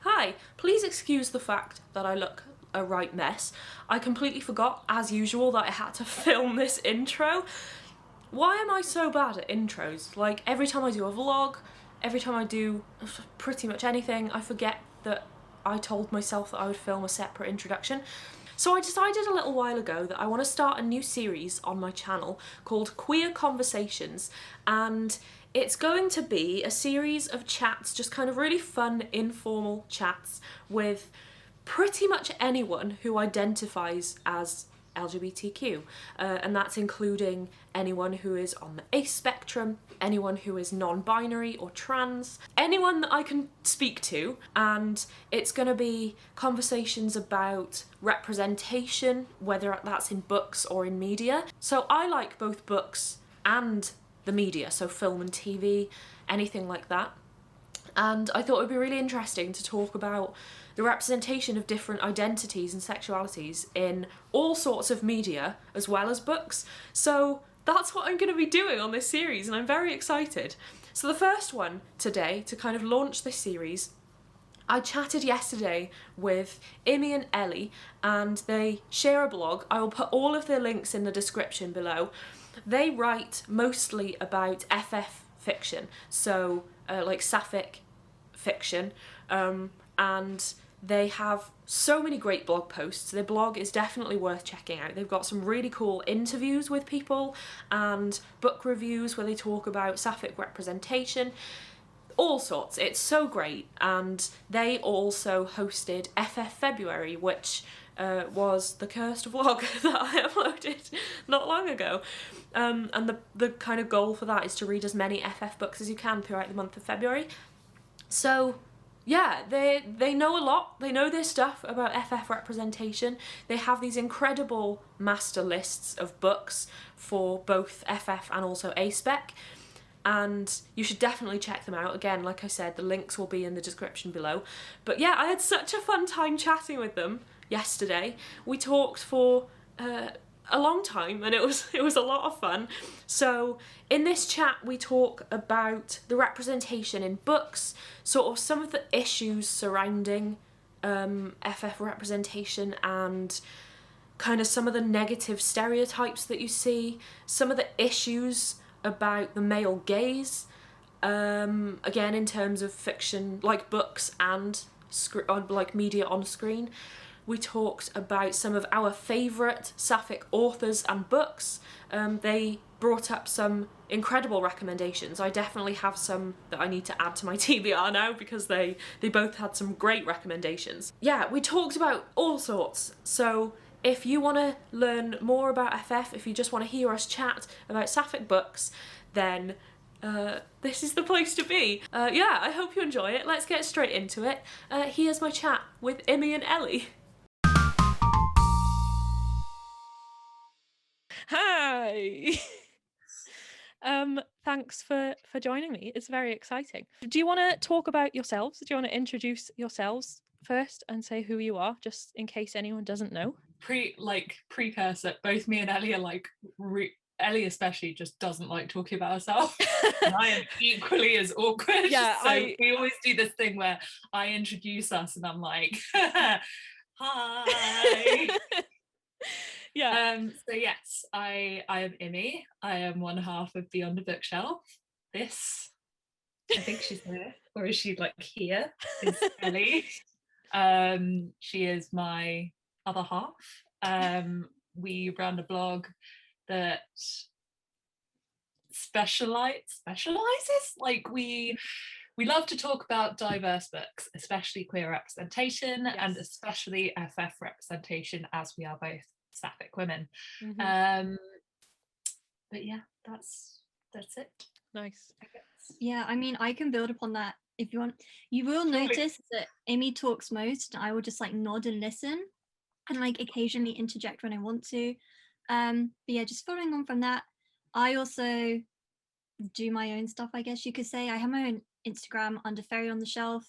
Hi, please excuse the fact that I look a right mess. I completely forgot, as usual, that I had to film this intro. Why am I so bad at intros? Like, every time I do a vlog, every time I do pretty much anything, I forget that I told myself that I would film a separate introduction. So I decided a little while ago that I want to start a new series on my channel called Queer Conversations, and it's going to be a series of chats, just kind of really fun, informal chats with pretty much anyone who identifies as LGBTQ, and that's including anyone who is on the A spectrum, anyone who is non-binary or trans, anyone that I can speak to, and it's going to be conversations about representation, whether that's in books or in media. So I like both books and the media, so film and TV, anything like that. And I thought it would be really interesting to talk about the representation of different identities and sexualities in all sorts of media as well as books. So that's what I'm going to be doing on this series, and I'm very excited. So the first one today, to kind of launch this series, I chatted yesterday with Imi and Ellie, and they share a blog. I will put all of their links in the description below. They write mostly about FF fiction, so like Sapphic fiction, and they have so many great blog posts. Their blog is definitely worth checking out. They've got some really cool interviews with people and book reviews where they talk about Sapphic representation, all sorts. It's so great. And they also hosted FF February, which was the cursed vlog that I uploaded not long ago. And the kind of goal for that is to read as many FF books as you can throughout the month of February. So yeah, they know a lot. They know their stuff about FF representation. They have these incredible master lists of books for both FF and also A-spec, and you should definitely check them out. Again, like I said, the links will be in the description below. But yeah, I had such a fun time chatting with them yesterday. We talked for a long time, and it was a lot of fun. So in this chat we talk about the representation in books, sort of some of the issues surrounding FF representation, and kind of some of the negative stereotypes that you see, some of the issues about the male gaze, again in terms of fiction, like books and like media on screen. We talked about some of our favourite Sapphic authors and books. They brought up some incredible recommendations. I definitely have some that I need to add to my TBR now, because they both had some great recommendations. Yeah, we talked about all sorts. So if you want to learn more about FF, if you just want to hear us chat about Sapphic books, then this is the place to be. Yeah, I hope you enjoy it. Let's get straight into it. Here's my chat with Imi and Ellie. Hi. Thanks for joining me. It's very exciting. Do you want to talk about yourselves? Do you want to introduce yourselves first and say who you are, just in case anyone doesn't know? Precursor, both me and Ellie are like Ellie especially just doesn't like talking about herself. And I am equally as awkward. Yeah, we always do this thing where I introduce us and I'm like, hi. Yeah. So yes, I am Imi. I am one half of Beyond a Bookshelf. This, I think she's here, or is she like here? Is Ellie. She is my other half. We run a blog that specializes, like we love to talk about diverse books, especially queer representation, yes, and especially FF representation, as we are both Sapphic women. Mm-hmm. But yeah, that's it. Nice. Yeah, I mean, I can build upon that if you want. You will notice that Imi talks most. I will just like nod and listen, and like occasionally interject when I want to. But yeah, just following on from that, I also do my own stuff, I guess you could say. I have my own Instagram under Fairy on the Shelf.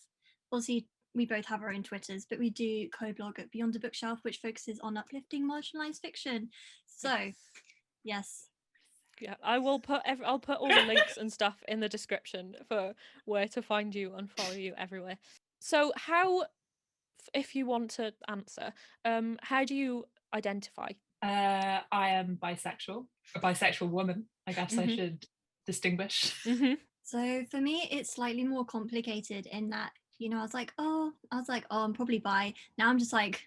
Obviously, we both have our own Twitters, but we do co-blog at Beyond a Bookshelf, which focuses on uplifting marginalised fiction. So, yes. Yeah, I'll put all the links and stuff in the description for where to find you and follow you everywhere. So how, if you want to answer, how do you identify? I am bisexual, a bisexual woman, I guess I Mhm. should distinguish. So for me, it's slightly more complicated in that, you know, I was like, oh, I'm probably bi. Now I'm just like,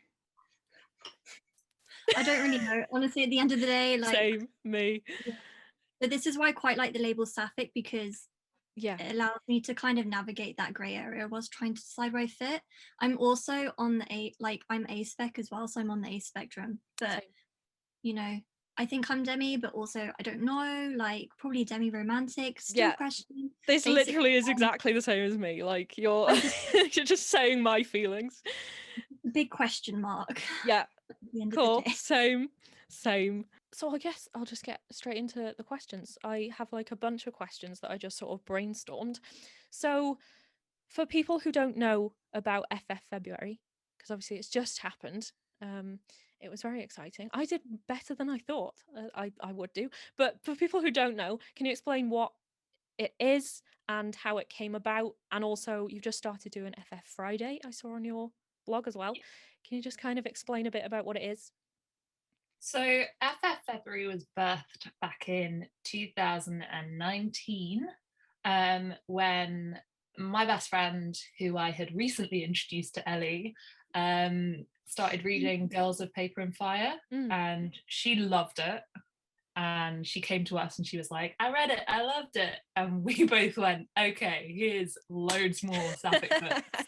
I don't really know. Honestly, at the end of the day, like, Same, me. but this is why I quite like the label Sapphic, because Yeah. it allows me to kind of navigate that grey area whilst trying to decide where I fit. I'm also on I'm A-spec as well, so I'm on the A spectrum. But Same. you know, I think I'm demi, but also I don't know, like probably demi romantic. Still Yeah. questioning. This Basically, literally is exactly the same as me. Like you're I'm just you're just saying my feelings. a big question mark Yeah. at the end of the Cool. day. Same. So I guess I'll just get straight into the questions. I have like a bunch of questions that I just sort of brainstormed. So for people who don't know about FF February, because obviously it's just happened, it was very exciting. I did better than I thought I would do. But for people who don't know, can you explain what it is and how it came about? And also, you've just started doing FF Friday, I saw on your blog as well. Can you just kind of explain a bit about what it is? So FF February was birthed back in 2019, when my best friend, who I had recently introduced to Ellie, started reading Girls of Paper and Fire, and she loved it. And she came to us and she was like, I read it, I loved it. And we both went, okay, here's loads more Sapphic books.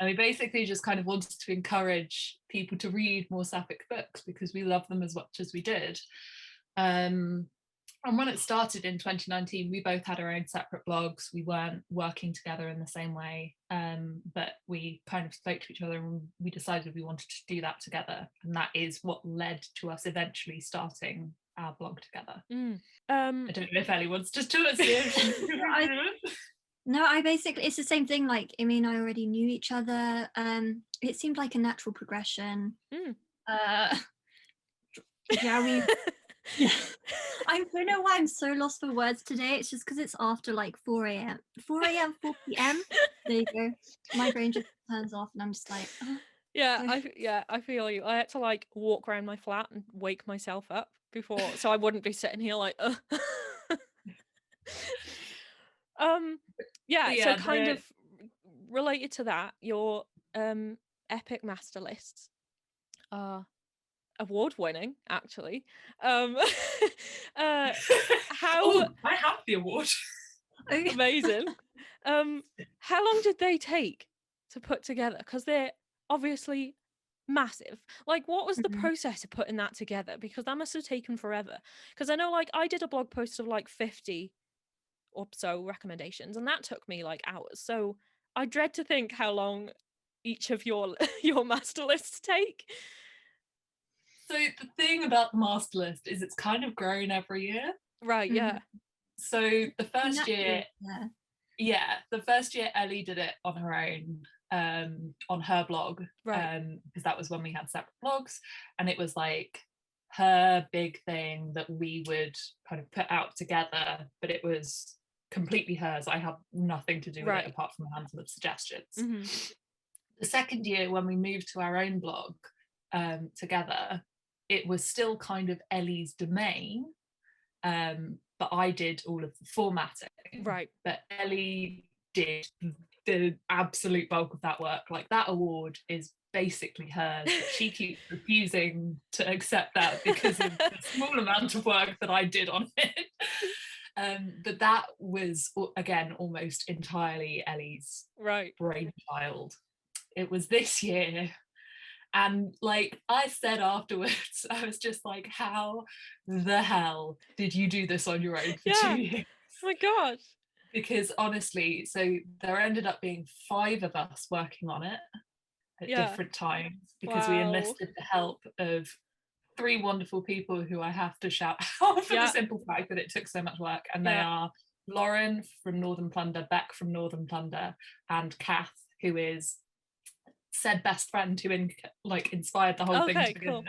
And we basically just kind of wanted to encourage people to read more Sapphic books because we love them as much as we did. And when it started in 2019, we both had our own separate blogs. We weren't working together in the same way, but we kind of spoke to each other and we decided we wanted to do that together. And that is what led to us eventually starting our blog together. I don't know if Ellie wants to do it. No, it's the same thing. Like, I mean, I already knew each other. It seemed like a natural progression. Yeah, yeah. I don't know why I'm so lost for words today. It's just because it's after like 4 a.m. 4 p.m. There you go. My brain just turns off and I'm just like, oh. I feel you. I had to like walk around my flat and wake myself up before, so I wouldn't be sitting here like so kind of related to that, your epic master lists are award winning, actually. How I have the award. Amazing. How long did they take to put together? Because they're obviously massive. Like, what was the process of putting that together? Because that must have taken forever. Because I know, like, I did a blog post of like 50 or so recommendations, and that took me like hours. So I dread to think how long each of your master lists take. So the thing about the master list is it's kind of grown every year. Right, yeah. So the first year, the first year Ellie did it on her own, on her blog, right, because that was when we had separate blogs, and it was like her big thing that we would kind of put out together, but it was completely hers. I had nothing to do with it apart from a handful of suggestions. The second year, when we moved to our own blog together, it was still kind of Ellie's domain, but I did all of the formatting. right. But Ellie did the absolute bulk of that work. Like, that award is basically hers, but she keeps refusing to accept that because of the small amount of work that I did on it. But that was, again, almost entirely Ellie's brainchild. It was this year. And like I said afterwards, I was just like, how the hell did you do this on your own for 2 years? Oh my gosh. Because honestly, so there ended up being 5 of us working on it at different times, because we enlisted the help of 3 wonderful people who I have to shout out for the simple fact that it took so much work. And they are Lauren from Northern Plunder, Beck from Northern Plunder, and Kath, who is said best friend who inspired the whole thing to begin with.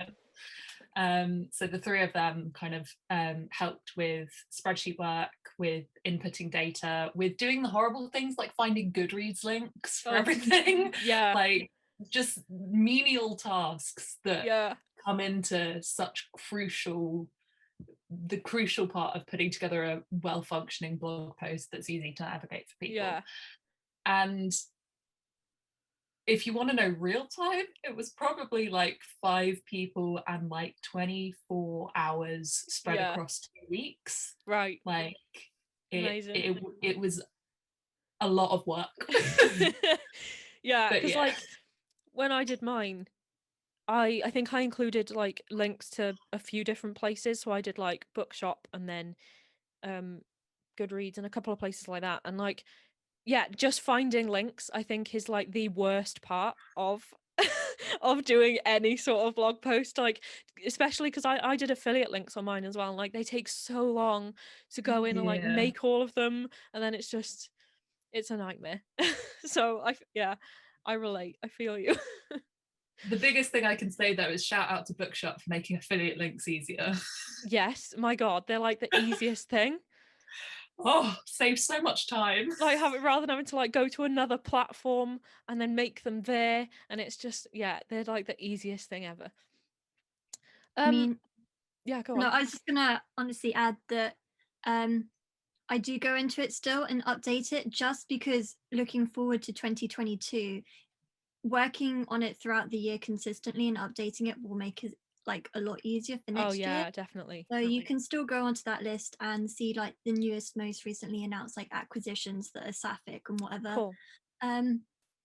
So the three of them kind of helped with spreadsheet work, with inputting data, with doing the horrible things like finding Goodreads links for everything. Yeah. Like just menial tasks that Yeah. come into such the crucial part of putting together a well-functioning blog post that's easy to navigate for people. Yeah. And if you want to know real time, it was probably like 5 people and like 24 hours spread across 2 weeks. Right. Like Amazing. it was a lot of work. Yeah, because like when I did mine, I think I included like links to a few different places. So I did like Bookshop and then Goodreads and a couple of places like that. And like, yeah, just finding links I think is like the worst part of of doing any sort of blog post, like especially because I did affiliate links on mine as well, and like they take so long to go in and like make all of them, and then it's a nightmare. So I relate, I feel you. The biggest thing I can say though is shout out to Bookshop for making affiliate links easier. Yes, my god, they're like the easiest thing. Oh, saves so much time. Like rather than having to like go to another platform and then make them there, and it's just they're like the easiest thing ever. I mean, yeah, go on. no, I was just gonna honestly add that I do go into it still and update it, just because looking forward to 2022, working on it throughout the year consistently and updating it will make it like a lot easier for next year. Definitely. So you can still go onto that list and see like the newest, most recently announced like acquisitions that are Sapphic and whatever. Cool.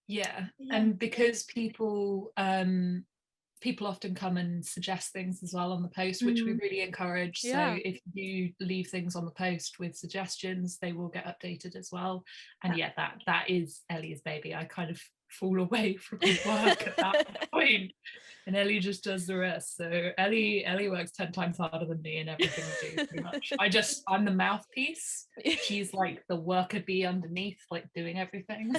Yeah, and because people often come and suggest things as well on the post, which we really encourage. So if you leave things on the post with suggestions, they will get updated as well. And that is Ellie's baby. I kind of fall away from work at that point, and Ellie just does the rest. So Ellie works 10 times harder than me in everything we do, pretty much. I'm the mouthpiece. She's like the worker bee underneath, like doing everything.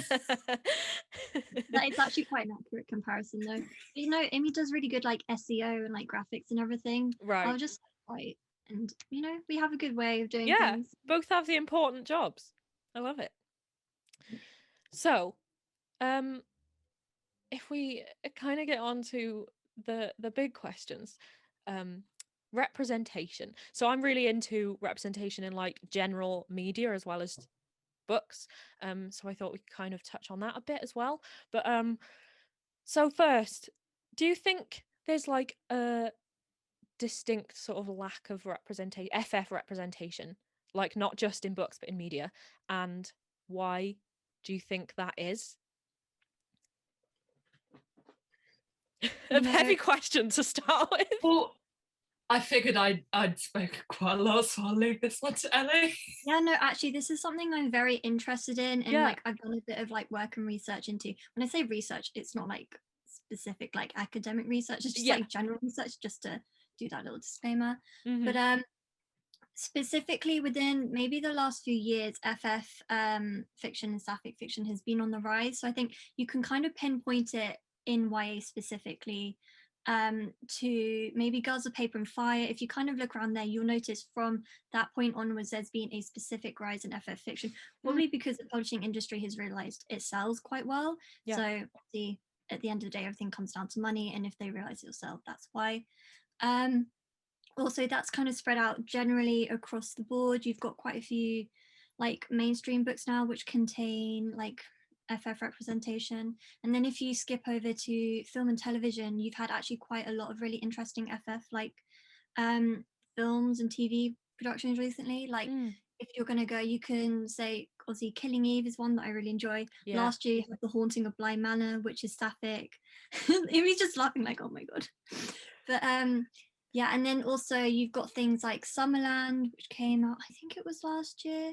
That is actually quite an accurate comparison though. You know, Imi does really good like SEO and like graphics and everything. Right. I'll just write, and you know, we have a good way of doing things. Both have the important jobs. I love it. So, if we kind of get on to the big questions, representation. So I'm really into representation in like general media as well as books. So I thought we could kind of touch on that a bit as well. But so first, do you think there's like a distinct sort of lack of representation, FF representation, like not just in books but in media, and why do you think that is? A heavy question to start with. Well, I figured I'd spoken quite a lot, so I'll leave this one to Ellie. Yeah, no, actually, this is something I'm very interested in, and like I've done a bit of like work and research into. When I say research, it's not like specific like academic research; it's just like general research, just to do that little disclaimer. But specifically within maybe the last few years, FF fiction and Sapphic fiction has been on the rise. So I think you can kind of pinpoint it in YA specifically to maybe Girls of Paper and Fire. If you kind of look around there, you'll notice from that point onwards there's been a specific rise in FF fiction, probably because the publishing industry has realized it sells quite well. So obviously at the end of the day everything comes down to money, and if they realize it'll sell, that's why. Also that's kind of spread out generally across the board. You've got quite a few like mainstream books now which contain like FF representation, and then if you skip over to film and television, you've had actually quite a lot of really interesting FF like films and TV productions recently. Like if you're going to go, you can say obviously Killing Eve is one that I really enjoy. Last year you had The Haunting of Bly Manor, which is Sapphic. It was just laughing like, oh my god. But and then also you've got things like Summerland, which came out I think it was last year.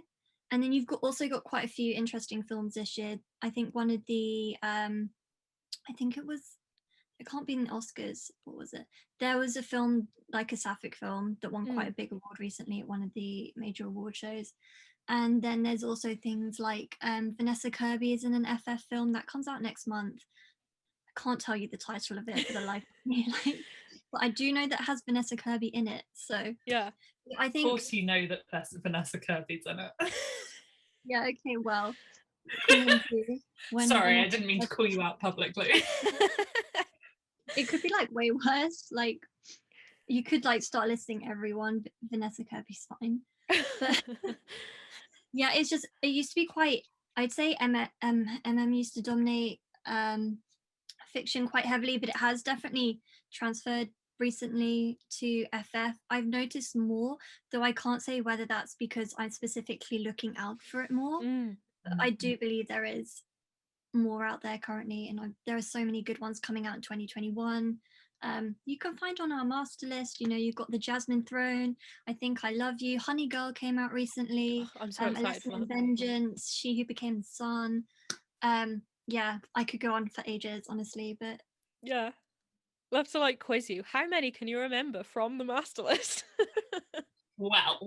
And then you've also got quite a few interesting films this year. I think one of the, I think it can't be in the Oscars. What was it? There was a film, like a Sapphic film, that won quite a big award recently at one of the major award shows. And then there's also things like Vanessa Kirby is in an FF film that comes out next month. I can't tell you the title of it for the life of me. but I do know that has Vanessa Kirby in it. So Yeah. I Of think, course, you know that Vanessa Kirby's in it. yeah, okay, well, come on, Boo, Sorry, when I didn't mean to call you out publicly. it could be like way worse. Like you could like start listing everyone, but Vanessa Kirby's fine. But yeah, it's just it used to be quite. I'd say MM used to dominate fiction quite heavily, but it has definitely transferred recently to FF. I've noticed more, though I can't say whether that's because I'm specifically looking out for it more. But I do believe there is more out there currently, and there are so many good ones coming out in 2021. You can find on our master list, you know, you've got the Jasmine Throne, I Think I Love You, Honey Girl came out recently. I'm so A excited Lesson for in that. Vengeance, She Who Became the Sun. Yeah, I could go on for ages, honestly, but Yeah. Love to like quiz you. How many can you remember from the master list? Well,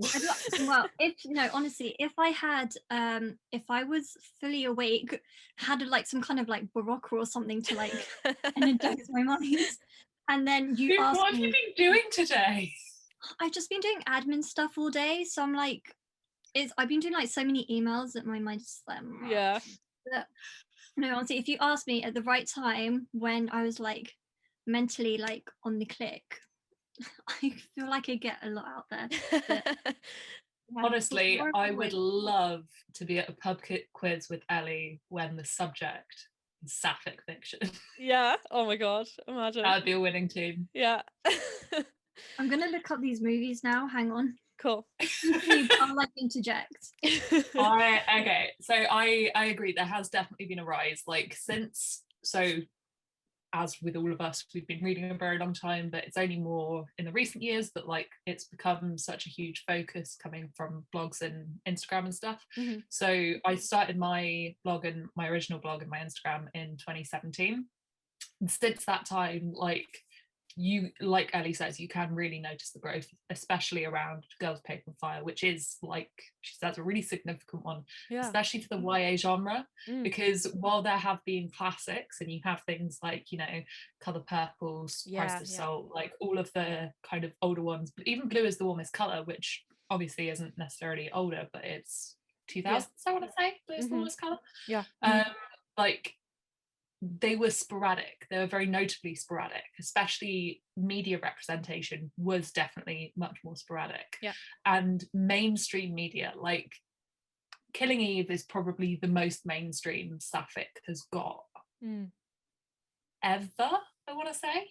well, if you know, honestly, if I was fully awake, had like some kind of like Barocca or something to like energize my mind, and then you asked what have you me, been doing today? I've just been doing admin stuff all day, so I'm like, I've been doing like so many emails that my mind's just like, Yeah. But, no, honestly, if you asked me at the right time when I was like mentally like on the click, I feel like I get a lot out there. But, yeah, Honestly, more of I a would wait. love to be at a pub quiz with Ellie when the subject is Sapphic fiction. Yeah. Oh my god. Imagine. That would be a winning team. Yeah. I'm gonna look up these movies now. Hang on. Cool. I'll like interject. Okay, so I agree. There has definitely been a rise, like since as with all of us, we've been reading a very long time, but it's only more in the recent years that like it's become such a huge focus coming from blogs and Instagram and stuff. So I started my blog and my original blog and my Instagram in 2017. And since that time, like Ellie says, you can really notice the growth, especially around Girls, Paper and Fire, which is, like she says, a really significant one, especially for the YA genre, because while there have been classics and you have things like, you know, Colour Purple, Price of Salt, like all of the kind of older ones, even Blue is the Warmest Colour, which obviously isn't necessarily older, but it's 2000s, I want to say, Blue is the Warmest Colour. Like they were sporadic. They were very notably sporadic, especially media representation was definitely much more sporadic. And mainstream media, like Killing Eve is probably the most mainstream Sapphic has got ever, I want to say.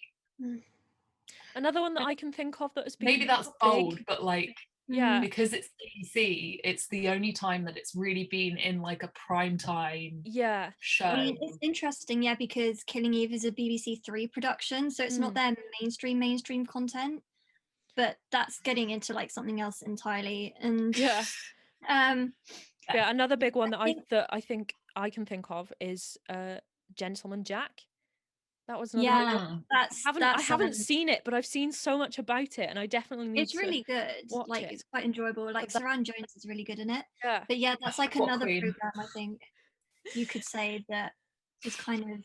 Another one that I can think of that has been maybe that's bold, but like because it's BBC, it's the only time that it's really been in like a prime time show. I mean, it's interesting, because Killing Eve is a BBC Three production, so it's not their mainstream content, but that's getting into like something else entirely. And another big one that I think I can think of is Gentleman Jack. That was another I haven't seen it, but I've seen so much about it, and I definitely need it's really good. Like it's quite enjoyable. Like Saran Jones is really good in it. But yeah, that's like another program I think you could say that is kind of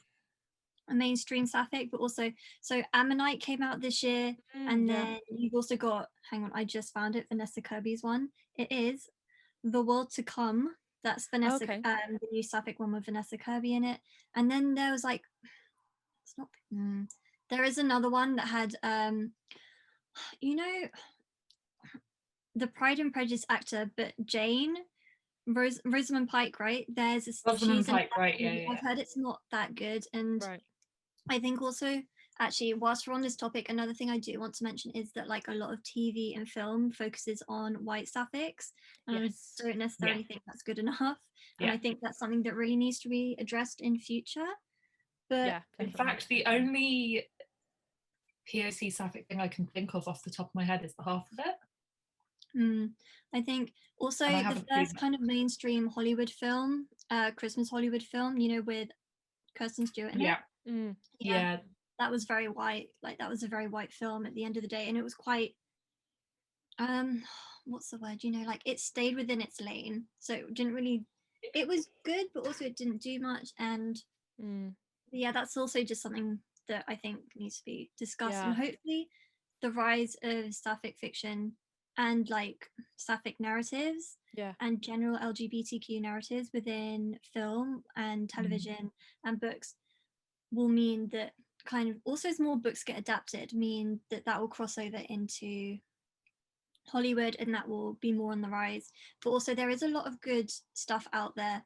a mainstream Sapphic, but also so Ammonite came out this year, and then you've also got, hang on, I just found it, Vanessa Kirby's one. It is The World to Come. That's Vanessa, the new Sapphic one with Vanessa Kirby in it. And then there was like, it's not. There is another one that had, you know, the Pride and Prejudice actor, but Jane. Rosamund Pike, right? There's this. Rosamund Pike, right? Yeah. I've heard it's not that good, and I think also, actually, whilst we're on this topic, another thing I do want to mention is that like a lot of TV and film focuses on white Saphics, and I don't necessarily think that's good enough. And I think that's something that really needs to be addressed in future. But in fact, the only POC Sapphic thing I can think of off the top of my head is the half of it. I think also the first kind of mainstream Hollywood film, Christmas Hollywood film, you know, with Kirsten Stewart in it. Yeah, that was very white. Like that was a very white film at the end of the day, and it was quite what's the word? You know, like it stayed within its lane, so it didn't really. It was good, but also it didn't do much, and yeah, that's also just something that I think needs to be discussed, and hopefully the rise of Sapphic fiction and like Sapphic narratives and general LGBTQ narratives within film and television and books will mean that kind of also as more books get adapted, mean that that will cross over into Hollywood and that will be more on the rise. But also there is a lot of good stuff out there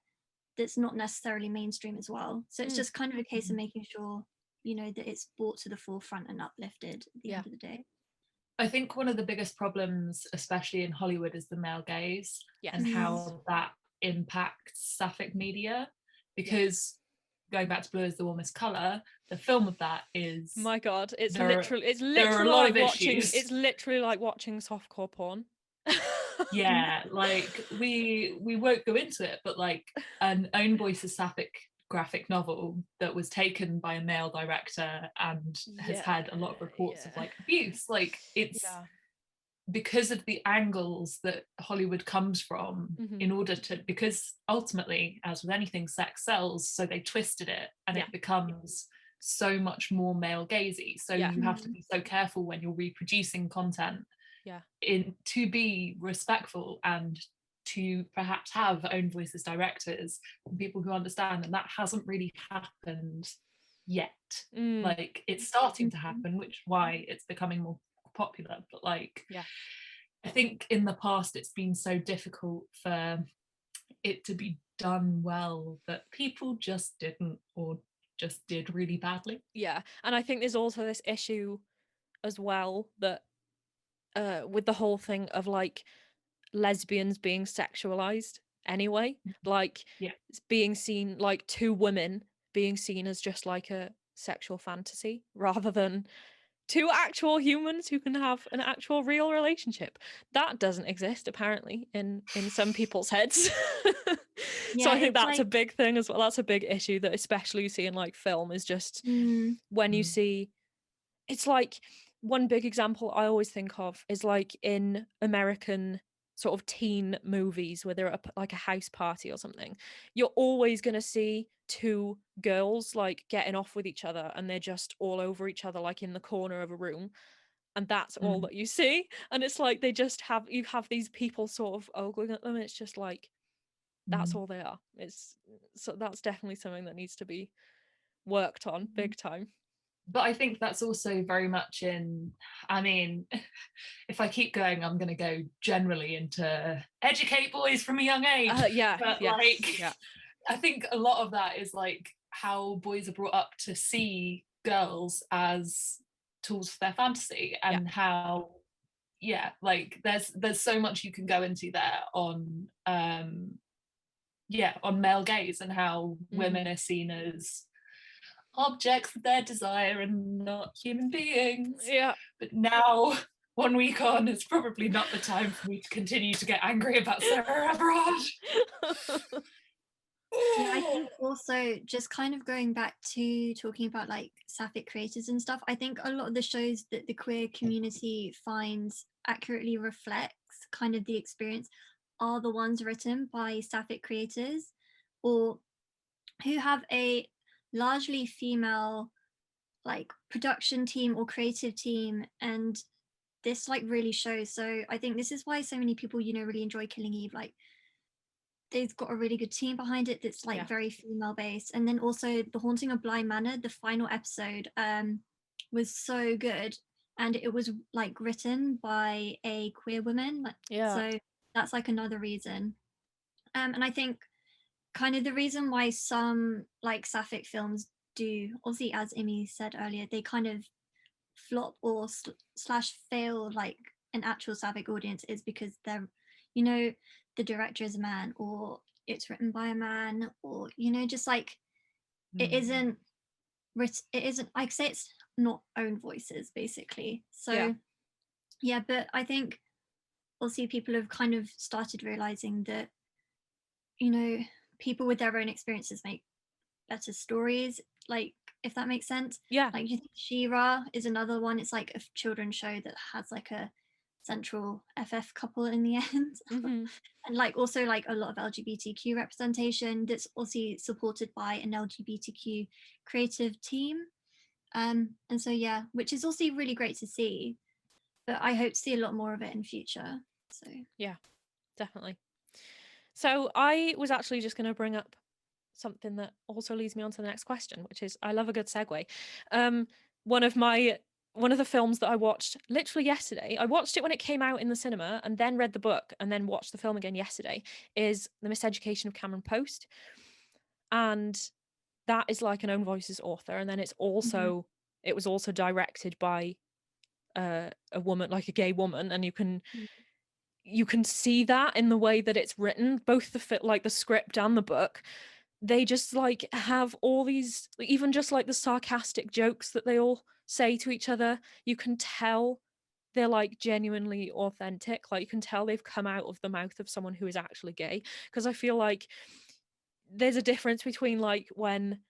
that's not necessarily mainstream as well. So it's just kind of a case of making sure, you know, that it's brought to the forefront and uplifted at the end of the day. I think one of the biggest problems, especially in Hollywood, is the male gaze and how that impacts Sapphic media. Because going back to Blue is the Warmest Colour, the film of that is, my God, it's there literally are a lot like of watching issues. it's literally like watching softcore porn. Yeah, like we won't go into it, but like an Own Voices Sapphic graphic novel that was taken by a male director and has had a lot of reports of like abuse, like it's because of the angles that Hollywood comes from in order to, because ultimately, as with anything, sex sells, so they twisted it and it becomes so much more male gazy. So you have to be so careful when you're reproducing content to be respectful and to perhaps have Own Voices directors and people who understand, and that hasn't really happened yet. Like it's starting to happen, which is why it's becoming more popular, but like I think in the past it's been so difficult for it to be done well that people just didn't, or just did really badly. And I think there's also this issue as well that with the whole thing of like lesbians being sexualized anyway, like being seen, like two women being seen as just like a sexual fantasy rather than two actual humans who can have an actual real relationship. That doesn't exist apparently in some people's heads. So I think that's like a big thing as well. That's a big issue that especially you see in like film, is just when you see, it's like one big example I always think of is like in American sort of teen movies where they're at like a house party or something, you're always going to see two girls like getting off with each other and they're just all over each other like in the corner of a room, and that's all that you see. And it's like they just have, you have these people sort of ogling at them, and it's just like that's all they are. It's so that's definitely something that needs to be worked on big time. But I think that's also very much in, I mean, if I keep going, I'm going to go generally into educate boys from a young age. I think a lot of that is like how boys are brought up to see girls as tools for their fantasy, and how, like there's so much you can go into there on on male gaze and how women are seen as objects of their desire and not human beings. But now, 1 week on, it's probably not the time for me to continue to get angry about Sarah Everard. I think also just kind of going back to talking about like Sapphic creators and stuff, I think a lot of the shows that the queer community finds accurately reflects kind of the experience are the ones written by Sapphic creators or who have a largely female like production team or creative team, and this like really shows. So I think this is why so many people, you know, really enjoy Killing Eve. Like they've got a really good team behind it that's like very female based. And then also The Haunting of Bly Manor, the final episode was so good, and it was like written by a queer woman, so that's like another reason. And I think kind of the reason why some like Sapphic films do, obviously as Imi said earlier, they kind of flop or slash fail like an actual Sapphic audience, is because they're, you know, the director is a man, or it's written by a man, or, you know, just like it isn't I say it's not Own Voices basically. So but I think obviously people have kind of started realizing that, you know, people with their own experiences make better stories, like if that makes sense. Like you think She-Ra is another one. It's like a children's show that has like a central FF couple in the end. And like also like a lot of LGBTQ representation that's also supported by an LGBTQ creative team. And so yeah, which is also really great to see, but I hope to see a lot more of it in future. So Yeah, definitely. So I was actually just going to bring up something that also leads me on to the next question, which is, I love a good segue. One of the films that I watched literally yesterday, I watched it when it came out in the cinema and then read the book and then watched the film again yesterday, is The Miseducation of Cameron Post. And that is like an Own Voices author, and then it was also directed by a woman, like a gay woman, and you can see that in the way that it's written, both the script and the book. They just like have all these, even just like the sarcastic jokes that they all say to each other, you can tell they're like genuinely authentic. Like you can tell they've come out of the mouth of someone who is actually gay, because I feel like there's a difference between like when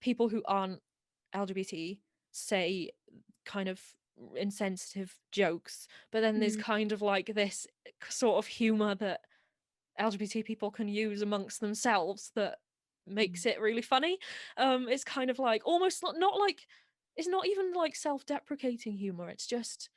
people who aren't LGBT say kind of insensitive jokes, but then there's kind of like this sort of humor that LGBT people can use amongst themselves that makes it really funny. It's kind of like almost not like, it's not even like self-deprecating humor. It's just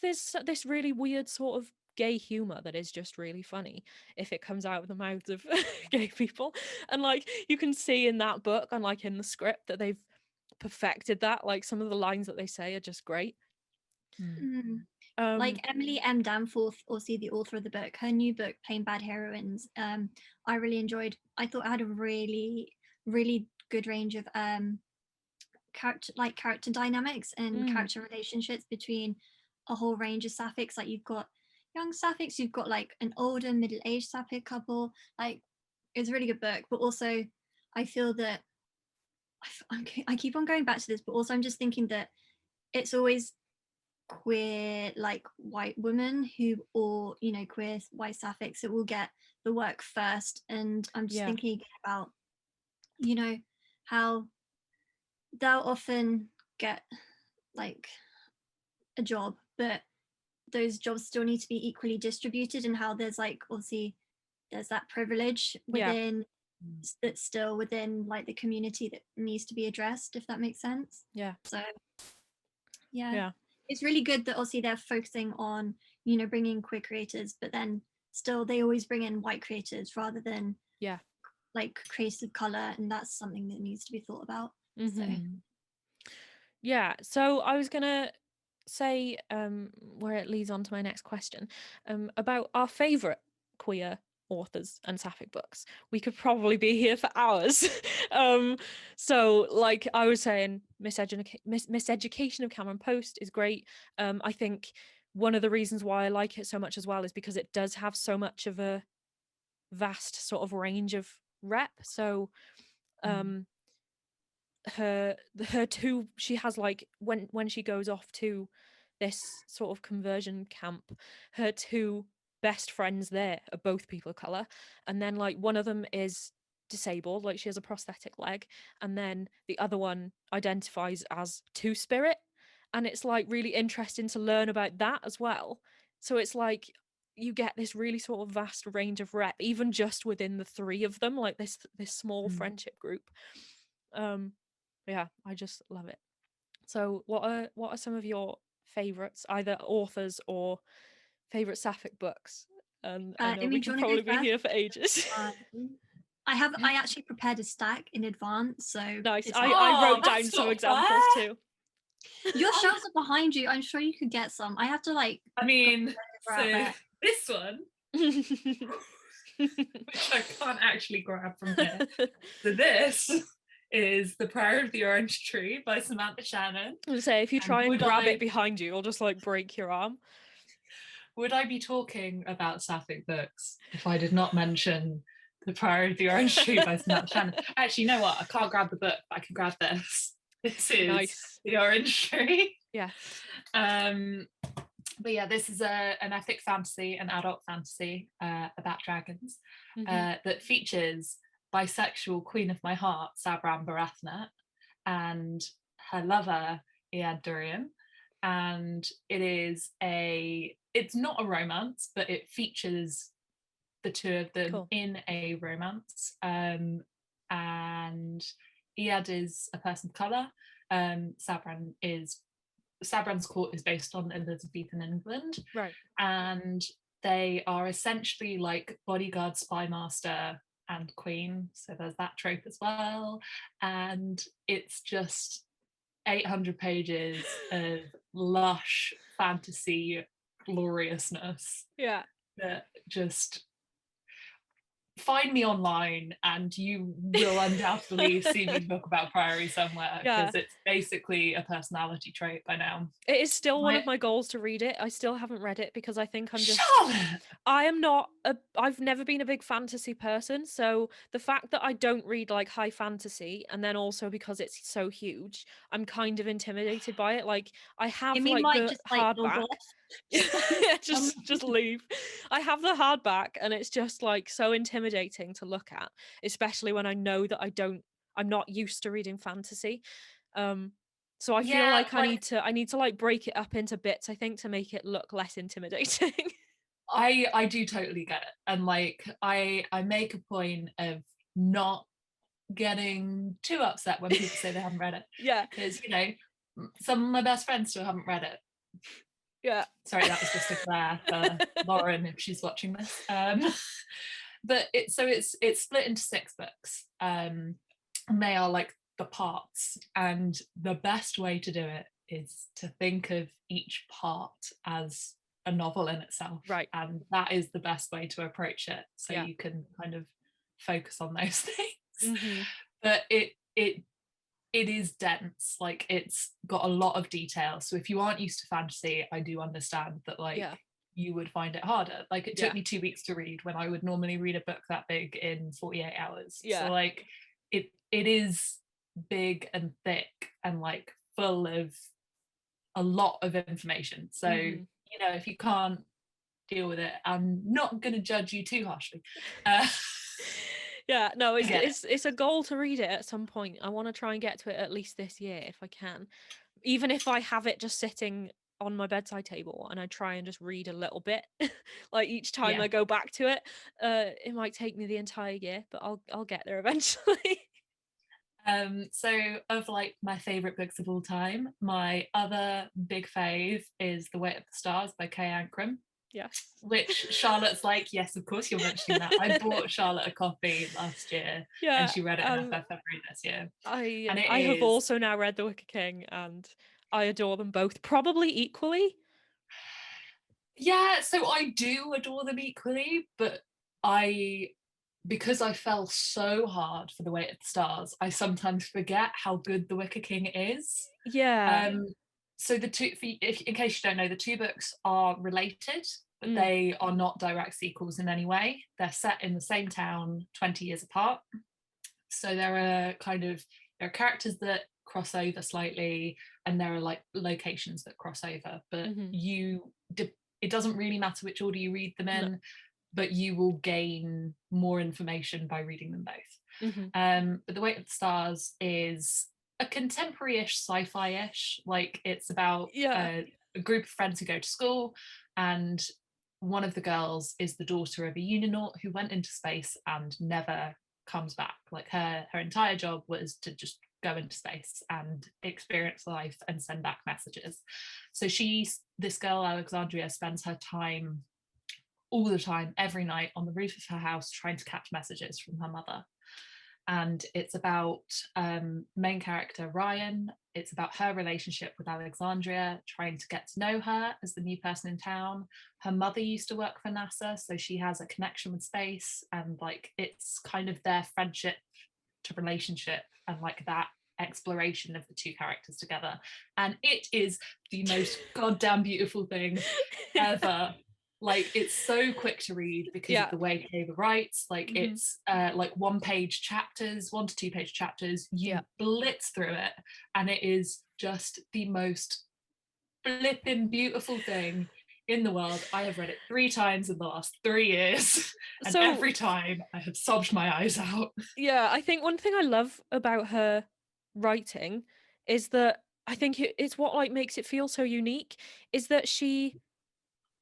this really weird sort of gay humor that is just really funny if it comes out of the mouths of gay people. And like you can see in that book and like in the script that they've perfected that. Like some of the lines that they say are just great. Like Emily M. Danforth, also the author of the book, her new book Plain Bad Heroines, I really enjoyed. I thought it had a really good range of character dynamics and character relationships between a whole range of Saphics. Like you've got young Saphics, you've got like an older middle-aged Sapphic couple. Like it's a really good book, but also I feel that I keep on going back to this, but also I'm just thinking that it's always queer like white women who, or queer white Sapphics that will get the work first. And I'm just thinking about how they'll often get like a job, but those jobs still need to be equally distributed, and how there's like obviously there's that privilege within that's still within like the community that needs to be addressed, if that makes sense. So it's really good that obviously they're focusing on bringing queer creators, but then still they always bring in white creators rather than like creators of color, and that's something that needs to be thought about. So I was gonna say where it leads on to my next question, about our favorite queer authors and Sapphic books. We could probably be here for hours. So like I was saying, Miseducation of Cameron Post is great. I think one of the reasons why I like it so much as well is because it does have so much of a vast sort of range of rep. So her two, she has like when she goes off to this sort of conversion camp, her two best friends there are both people of color, and then like one of them is disabled, like she has a prosthetic leg, and then the other one identifies as two-spirit, and it's like really interesting to learn about that as well. So it's like you get this really sort of vast range of rep even just within the three of them, like this small friendship group. I just love it. So what are some of your favorites, either authors or favorite Sapphic books? And I know Imi, we do you can wanna probably go be first? here for ages. I actually prepared a stack in advance, so Nice. it's I wrote down that's some not examples fair. too. Your shelves are behind you. I'm sure you could get some. I have to like. I mean, go out so there. this one, which I can't actually grab from here. So this is The Prayer of the Orange Tree by Samantha Shannon. I was say, if you try and grab it behind you, it'll just like break your arm. Would I be talking about Sapphic books if I did not mention The Prayer of the Orange Tree by Samantha Shannon? Actually, you know what? I can't grab the book, but I can grab this. This is nice. The Orange Tree. Yeah. But yeah, this is an epic fantasy, an adult fantasy about dragons that features bisexual queen of my heart, Sabran Barathnet, and her lover, Iad Durian. And it's not a romance, but it features the two of them in a romance. And Iad is a person of colour, Sabran's court is based on Elizabethan England, Right. and they are essentially like bodyguard, spy master, and queen. So there's that trope as well, and it's just 800 pages of lush fantasy gloriousness Yeah. that just find me online and you will undoubtedly see me talk about Priory somewhere, because it's basically a personality trait by now. It is still one of my goals to read it. I still haven't read it because I think I'm just Charlotte! I've never been a big fantasy person, so the fact that I don't read like high fantasy, and then also because it's so huge, I'm kind of intimidated by it. Like I have Imi like might the just like log hardback. off. Yeah, just leave. I have the hardback and it's just like so intimidating to look at, especially when I know that I'm not used to reading fantasy. So I feel like I need to like break it up into bits, I think, to make it look less intimidating. I do totally get it, and like I make a point of not getting too upset when people say they haven't read it. Yeah, because some of my best friends still haven't read it. Yeah. Sorry, that was just a glare for Lauren if she's watching this. But it's split into 6 books, and they are like the parts. And the best way to do it is to think of each part as a novel in itself. Right. And that is the best way to approach it. So you can kind of focus on those things. Mm-hmm. But it is dense, like it's got a lot of detail. So if you aren't used to fantasy, I do understand that you would find it harder. Like it took me 2 weeks to read when I would normally read a book that big in 48 hours. So like it is big and thick and like full of a lot of information. So if you can't deal with it, I'm not going to judge you too harshly. Yeah, no, it's a goal to read it at some point. I want to try and get to it at least this year if I can. Even if I have it just sitting on my bedside table and I try and just read a little bit, like each time I go back to it, it might take me the entire year, but I'll get there eventually. So of like my favourite books of all time, my other big fave is The Weight of the Stars by Kay Ancrum. Yes. Which Charlotte's like, yes, of course you're mentioning that. I bought Charlotte a copy last year, and she read it in February this year. I have also now read The Wicker King, and I adore them both, probably equally. Yeah, so I do adore them equally, but because I fell so hard for The Weight of the Stars, I sometimes forget how good The Wicker King is. Yeah. So the two, in case you don't know, the 2 books are related, but they are not direct sequels in any way. They're set in the same town 20 years apart. So there are characters that cross over slightly, and there are like locations that cross over, but it doesn't really matter which order you read them in, but you will gain more information by reading them both. But The Weight of the Stars is a contemporary-ish, sci-fi-ish, like it's about a group of friends who go to school, and one of the girls is the daughter of a uninaut who went into space and never comes back. Like her entire job was to just go into space and experience life and send back messages. So this girl Alexandria spends her time all the time, every night, on the roof of her house trying to catch messages from her mother. And it's about main character Ryan. It's about her relationship with Alexandria, trying to get to know her as the new person in town. Her mother used to work for NASA, so she has a connection with space, and like it's kind of their friendship to relationship and like that exploration of the 2 characters together. And it is the most goddamn beautiful thing ever. Like it's so quick to read because of the way Taylor writes. Like it's like 1 to 2 page chapters. You blitz through it, and it is just the most flipping beautiful thing in the world. I have read it 3 times in the last 3 years, and every time I have sobbed my eyes out. Yeah, I think one thing I love about her writing is that I think it's what like makes it feel so unique is that she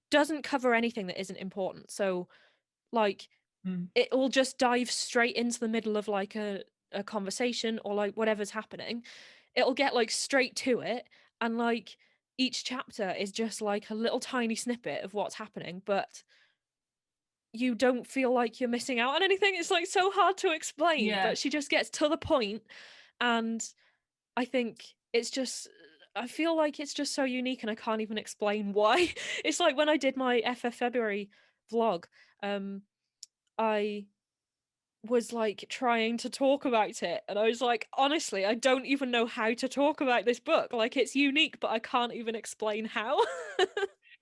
doesn't cover anything that isn't important. So like it will just dive straight into the middle of like a conversation or like whatever's happening, it'll get like straight to it, and like each chapter is just like a little tiny snippet of what's happening, but you don't feel like you're missing out on anything. It's like so hard to explain, but she just gets to the point, and I think I feel like it's just so unique, and I can't even explain why. It's like when I did my FF February vlog, I was like trying to talk about it, and I was like, honestly, I don't even know how to talk about this book. Like, it's unique, but I can't even explain how.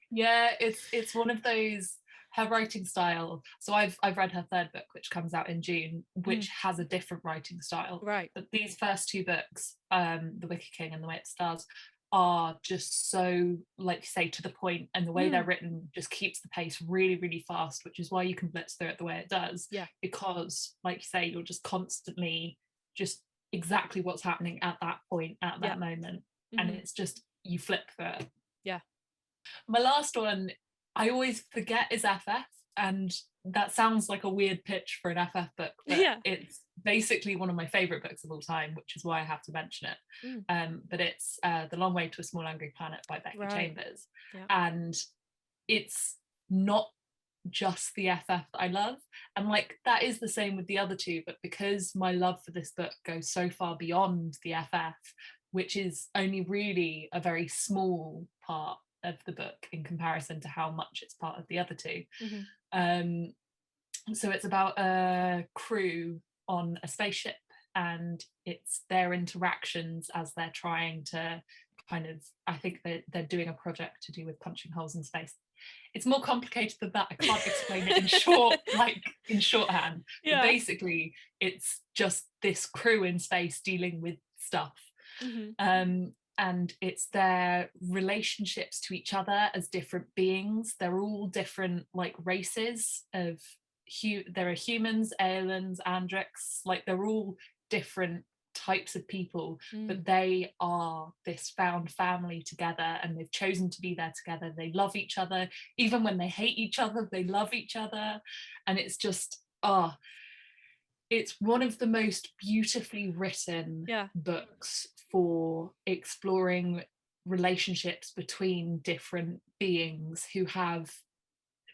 Yeah, it's one of those, her writing style. So I've read her third book, which comes out in June, which has a different writing style. Right. But these first two books, The Wicked King and The Way It Stars, are just so, like you say, to the point, and the way they're written just keeps the pace really, really fast, which is why you can blitz through it the way it does. Yeah. Because, like you say, you're just constantly just exactly what's happening at that point, at that moment. And it's just, you flip through it. Yeah. My last one, I always forget, is FF, and that sounds like a weird pitch for an FF book, but it's basically one of my favourite books of all time, which is why I have to mention it. But it's The Long Way to a Small Angry Planet by Becky Chambers. Yeah. And it's not just the FF that I love, and like that is the same with the other two, but because my love for this book goes so far beyond the FF, which is only really a very small part of the book in comparison to how much it's part of the other two. So it's about a crew on a spaceship, and it's their interactions as they're trying to kind of, I think they're doing a project to do with punching holes in space. It's more complicated than that. I can't explain it in shorthand. But basically it's just this crew in space dealing with stuff. And it's their relationships to each other as different beings. They're all different, like, races of there are humans, aliens, Andrix, like they're all different types of people, but they are this found family together, and they've chosen to be there together. They love each other, even when they hate each other, they love each other. And it's just, it's one of the most beautifully written books for exploring relationships between different beings who have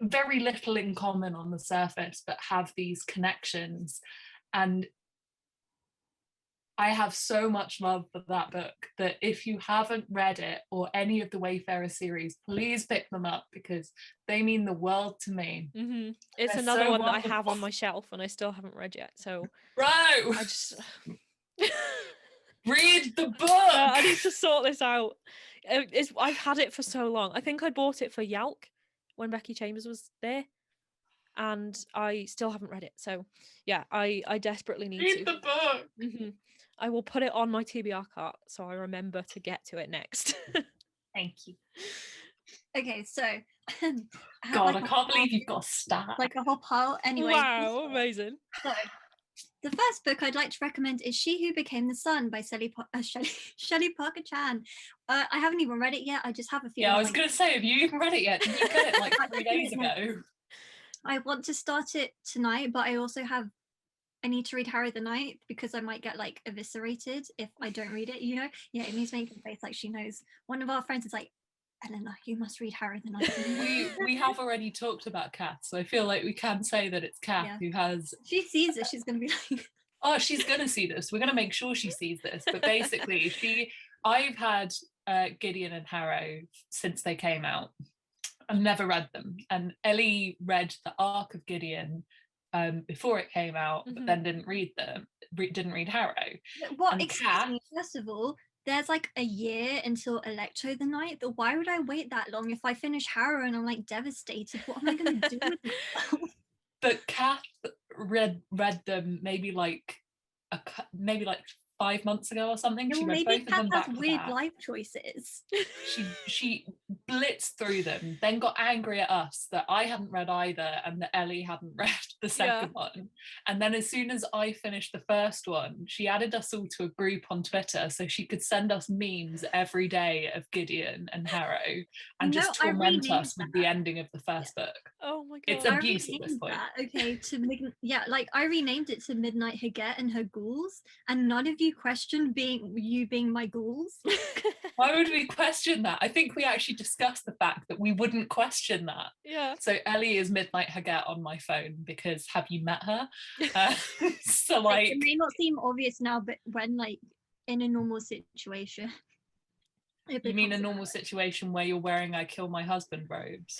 very little in common on the surface, but have these connections. And I have so much love for that book that if you haven't read it, or any of the Wayfarer series, please pick them up, because they mean the world to me. It's They're another so one wonderful. that I have on my shelf and I still haven't read yet, so I just read the book. I need to sort this out. I've had it for so long. I think I bought it for Yalk when Becky Chambers was there, and I still haven't read it. So yeah, I desperately need to read the book. I will put it on my TBR cart so I remember to get to it next. Thank you. Okay, so God, I can't believe you've got a stat. Like a whole pile. Anyway. Wow, amazing. So the first book I'd like to recommend is She Who Became the Sun by Shelley Parker Chan. I haven't even read it yet. I just have a feeling. Yeah, I was going to say, have you even read it yet? Did you get it like 3 days ago? I want to start it tonight, but I also need to read Harry the Night, because I might get like eviscerated if I don't read it, you know? Yeah, it means making a face like she knows. One of our friends is like, Eleanor, you must read Harry the Night. we have already talked about Kath, so I feel like we can say that it's Kath who has... She sees it, she's going to be like... Oh, she's going to see this. We're going to make sure she sees this. But basically, I've had Gideon and Harrow since they came out. I've never read them. And Ellie read the arc of Gideon before it came out, but then didn't read Harrow. What? Excuse me, first of all, there's like a year until Electro the Night. Why would I wait that long? If I finish Harrow and I'm like devastated, what am I going to do with myself? But Kath read them maybe like 5 months ago or something. No, she read maybe both Kath of them back has to weird back. life choices. She blitzed through them, then got angry at us that I hadn't read either and that Ellie hadn't read the second one. And then as soon as I finished the first one, she added us all to a group on Twitter so she could send us memes every day of Gideon and Harrow and just torment us with the ending of the first book. Oh my god. It's abuse at this point. I renamed it to Midnight Haggett and her ghouls, and none of you questioned you being my ghouls. Why would we question that? I think we actually discussed the fact that we wouldn't question that. Yeah. So Ellie is Midnight Haggett on my phone because have you met her? So it may not seem obvious now, but when like in a normal situation. You mean a normal situation where you're wearing I kill my husband robes?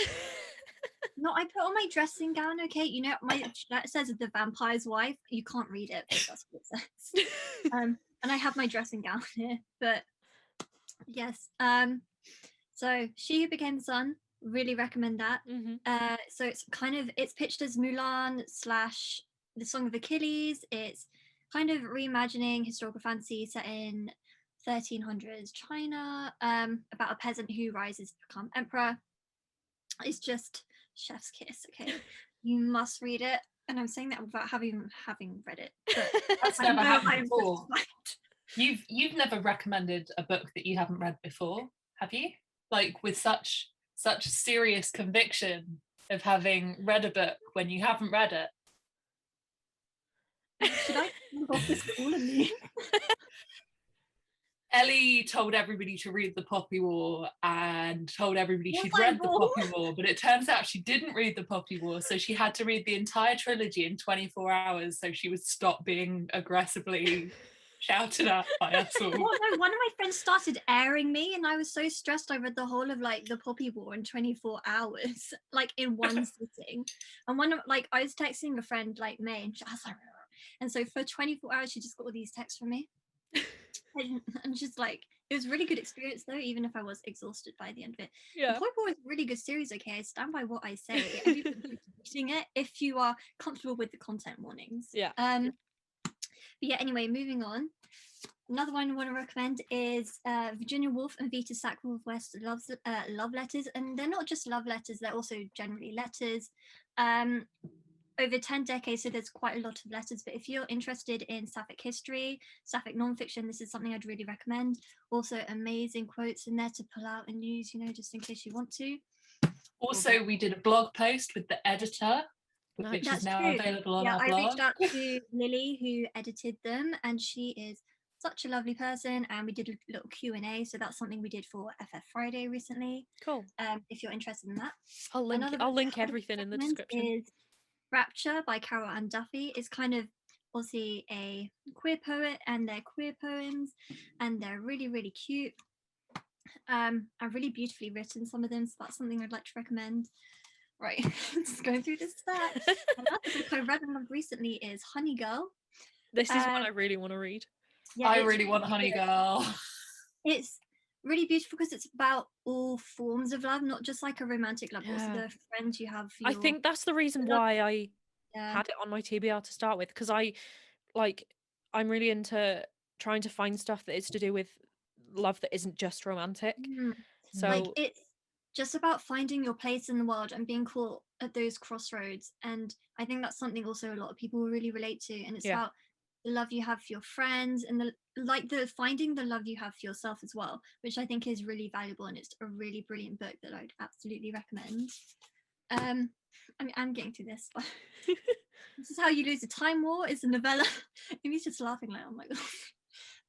No, I put on my dressing gown, okay? You know, that says the vampire's wife. You can't read it, but that's what it says. And I have my dressing gown here, but yes. So She Who Became the Sun, really recommend that. So it's pitched as Mulan / The Song of Achilles. It's kind of reimagining historical fantasy set in 1300s China, about a peasant who rises to become emperor. It's just chef's kiss, okay? You must read it, and I'm saying that without having read it. But that's never happened before. You've never recommended a book that you haven't read before, have you? Like with such serious conviction of having read a book when you haven't read it. Should I go off this call and leave? Ellie told everybody to read The Poppy War and told everybody she'd read The Poppy War, but it turns out she didn't read The Poppy War, so she had to read the entire trilogy in 24 hours so she would stop being aggressively shouted at by us all. Well, no, one of my friends started airing me and I was so stressed I read the whole of like The Poppy War in 24 hours, like in one sitting. And I was texting a friend like May and I was like, and so for 24 hours she just got all these texts from me. And just like, it was a really good experience though, even if I was exhausted by the end of it. The Poppy War is a really good series, okay? I stand by what I say. Everybody reading it if you are comfortable with the content warnings. But yeah, anyway, moving on. Another one I want to recommend is Virginia Woolf and Vita Sackville-West love letters, and they're not just love letters, they're also generally letters. Over 10 decades, so there's quite a lot of letters, but if you're interested in Sapphic history, Sapphic nonfiction, this is something I'd really recommend. Also amazing quotes in there to pull out and use, you know, just in case you want to. Also, we did a blog post with the editor, which is now available on our blog. I reached out to Lily, who edited them, and she is such a lovely person, and we did a little Q&A, so that's something we did for FF Friday recently. Cool. If you're interested in that. I'll link everything in the description. Is Rapture by Carol Ann Duffy. Is kind of obviously a queer poet, and they're queer poems, and they're really, really cute. Are really beautifully written, some of them, so that's something I'd like to recommend. Right, just going through this stat. Another book I read and loved recently is Honey Girl. This is one I really want to read. Yeah, I really want Honey Girl. It's really beautiful because it's about all forms of love, not just like a romantic love, also the friends you have. I think that's the reason why I had it on my TBR to start with, because I'm really into trying to find stuff that is to do with love that isn't just romantic. So like it's just about finding your place in the world and being caught at those crossroads, and I think that's something also a lot of people will really relate to, and it's about the love you have for your friends and the finding the love you have for yourself as well, which I think is really valuable, and it's a really brilliant book that I'd absolutely recommend. I mean, I'm getting through this, but This Is How You Lose a Time War is a novella. Amy's just laughing like, oh my god.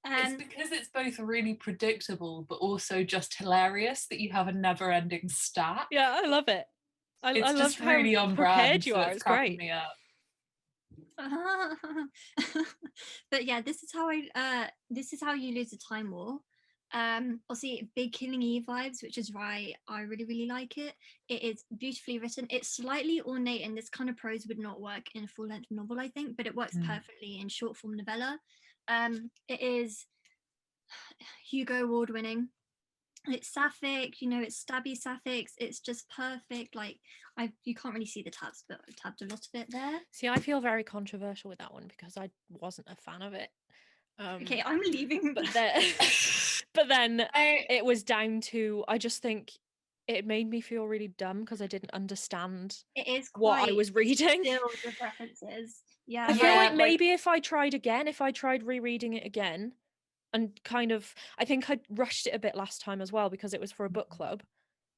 It's because it's both really predictable but also just hilarious that you have a never-ending stat. Yeah, I love it. I love just really how on prepared brand. you are. It's great. Me up. But yeah, This Is How You Lose a Time War. Obviously big Killing Eve vibes, which is why I really, really like it. It is beautifully written. It's slightly ornate, and this kind of prose would not work in a full-length novel, I think, but it works perfectly in short form novella. It is Hugo Award winning. It's Sapphic, you know, it's stabby Sapphics. It's just perfect. Like you can't really see the tabs, but I've tabbed a lot of it there. See, I feel very controversial with that one because I wasn't a fan of it. Okay, I'm leaving. But then it was down to, I just think it made me feel really dumb because I didn't understand It is what I quite was reading. filled with references. Yeah. I feel Yeah, like like- maybe if I tried rereading it again, and kind of, I think I rushed it a bit last time as well because it was for a book club.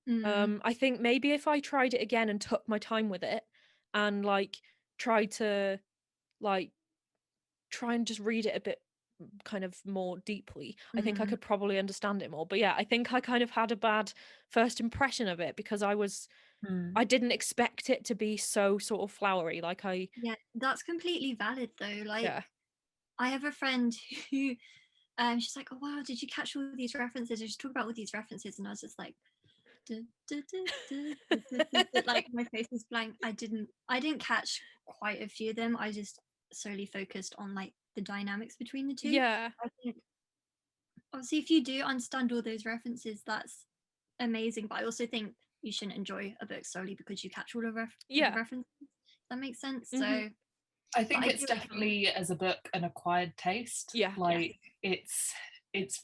Mm. I think maybe if I tried it again and took my time with it and like tried to like try and just read it a bit kind of more deeply, I think I could probably understand it more. But yeah, I think I kind of had a bad first impression of it because I didn't expect it to be so sort of flowery. Like Yeah, that's completely valid though. Like yeah. I have a friend who she's like, oh wow, did you catch all these references? Just talk about all these references, and I was just like, like my face was blank. I didn't catch quite a few of them. I just solely focused on like the dynamics between the two. Yeah. I think obviously if you do understand all those references, that's amazing. But I also think you shouldn't enjoy a book solely because you catch all of the references. That makes sense. So I think it's definitely, as a book, an acquired taste. Yeah. Like it's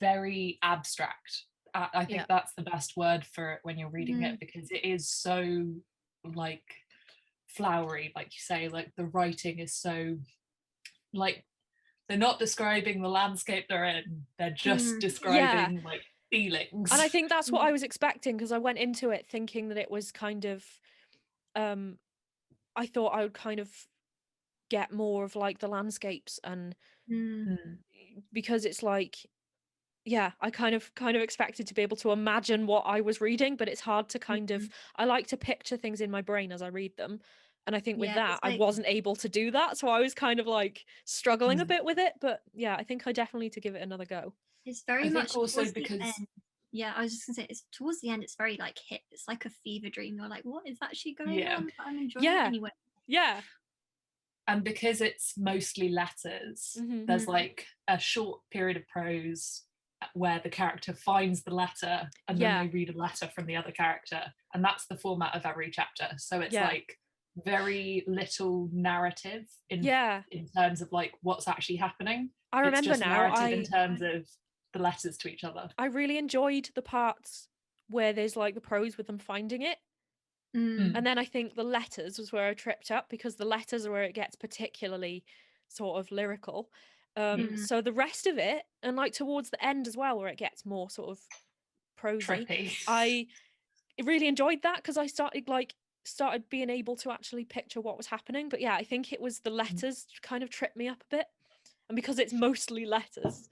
very abstract. I think that's the best word for it when you're reading it, because it is so like flowery, like you say. Like the writing is so like they're not describing the landscape they're in, they're just describing like feelings. And I think that's what I was expecting, because I went into it thinking that it was kind of I thought I would kind of get more of like the landscapes, and because it's like I kind of expected to be able to imagine what I was reading, but it's hard to kind of, I like to picture things in my brain as I read them, and I think with that I wasn't able to do that, so I was kind of like struggling a bit with it. But yeah, I think I definitely need to give it another go. It's very much also because I was just gonna say, it's towards the end, it's very like hit, it's like a fever dream. You're like, what is actually going on? But I'm enjoying it anyway. Yeah. And because it's mostly letters, there's like a short period of prose where the character finds the letter and then they read a letter from the other character, and that's the format of every chapter. So it's like very little narrative in terms of like what's actually happening. I remember it's just now narrative in terms of the letters to each other. I really enjoyed the parts where there's like the prose with them finding it. And then I think the letters was where I tripped up, because the letters are where it gets particularly sort of lyrical. So the rest of it, and like towards the end as well, where it gets more sort of prosy, trippy. I really enjoyed that, because I started being able to actually picture what was happening. But yeah, I think it was the letters kind of tripped me up a bit, and because it's mostly letters.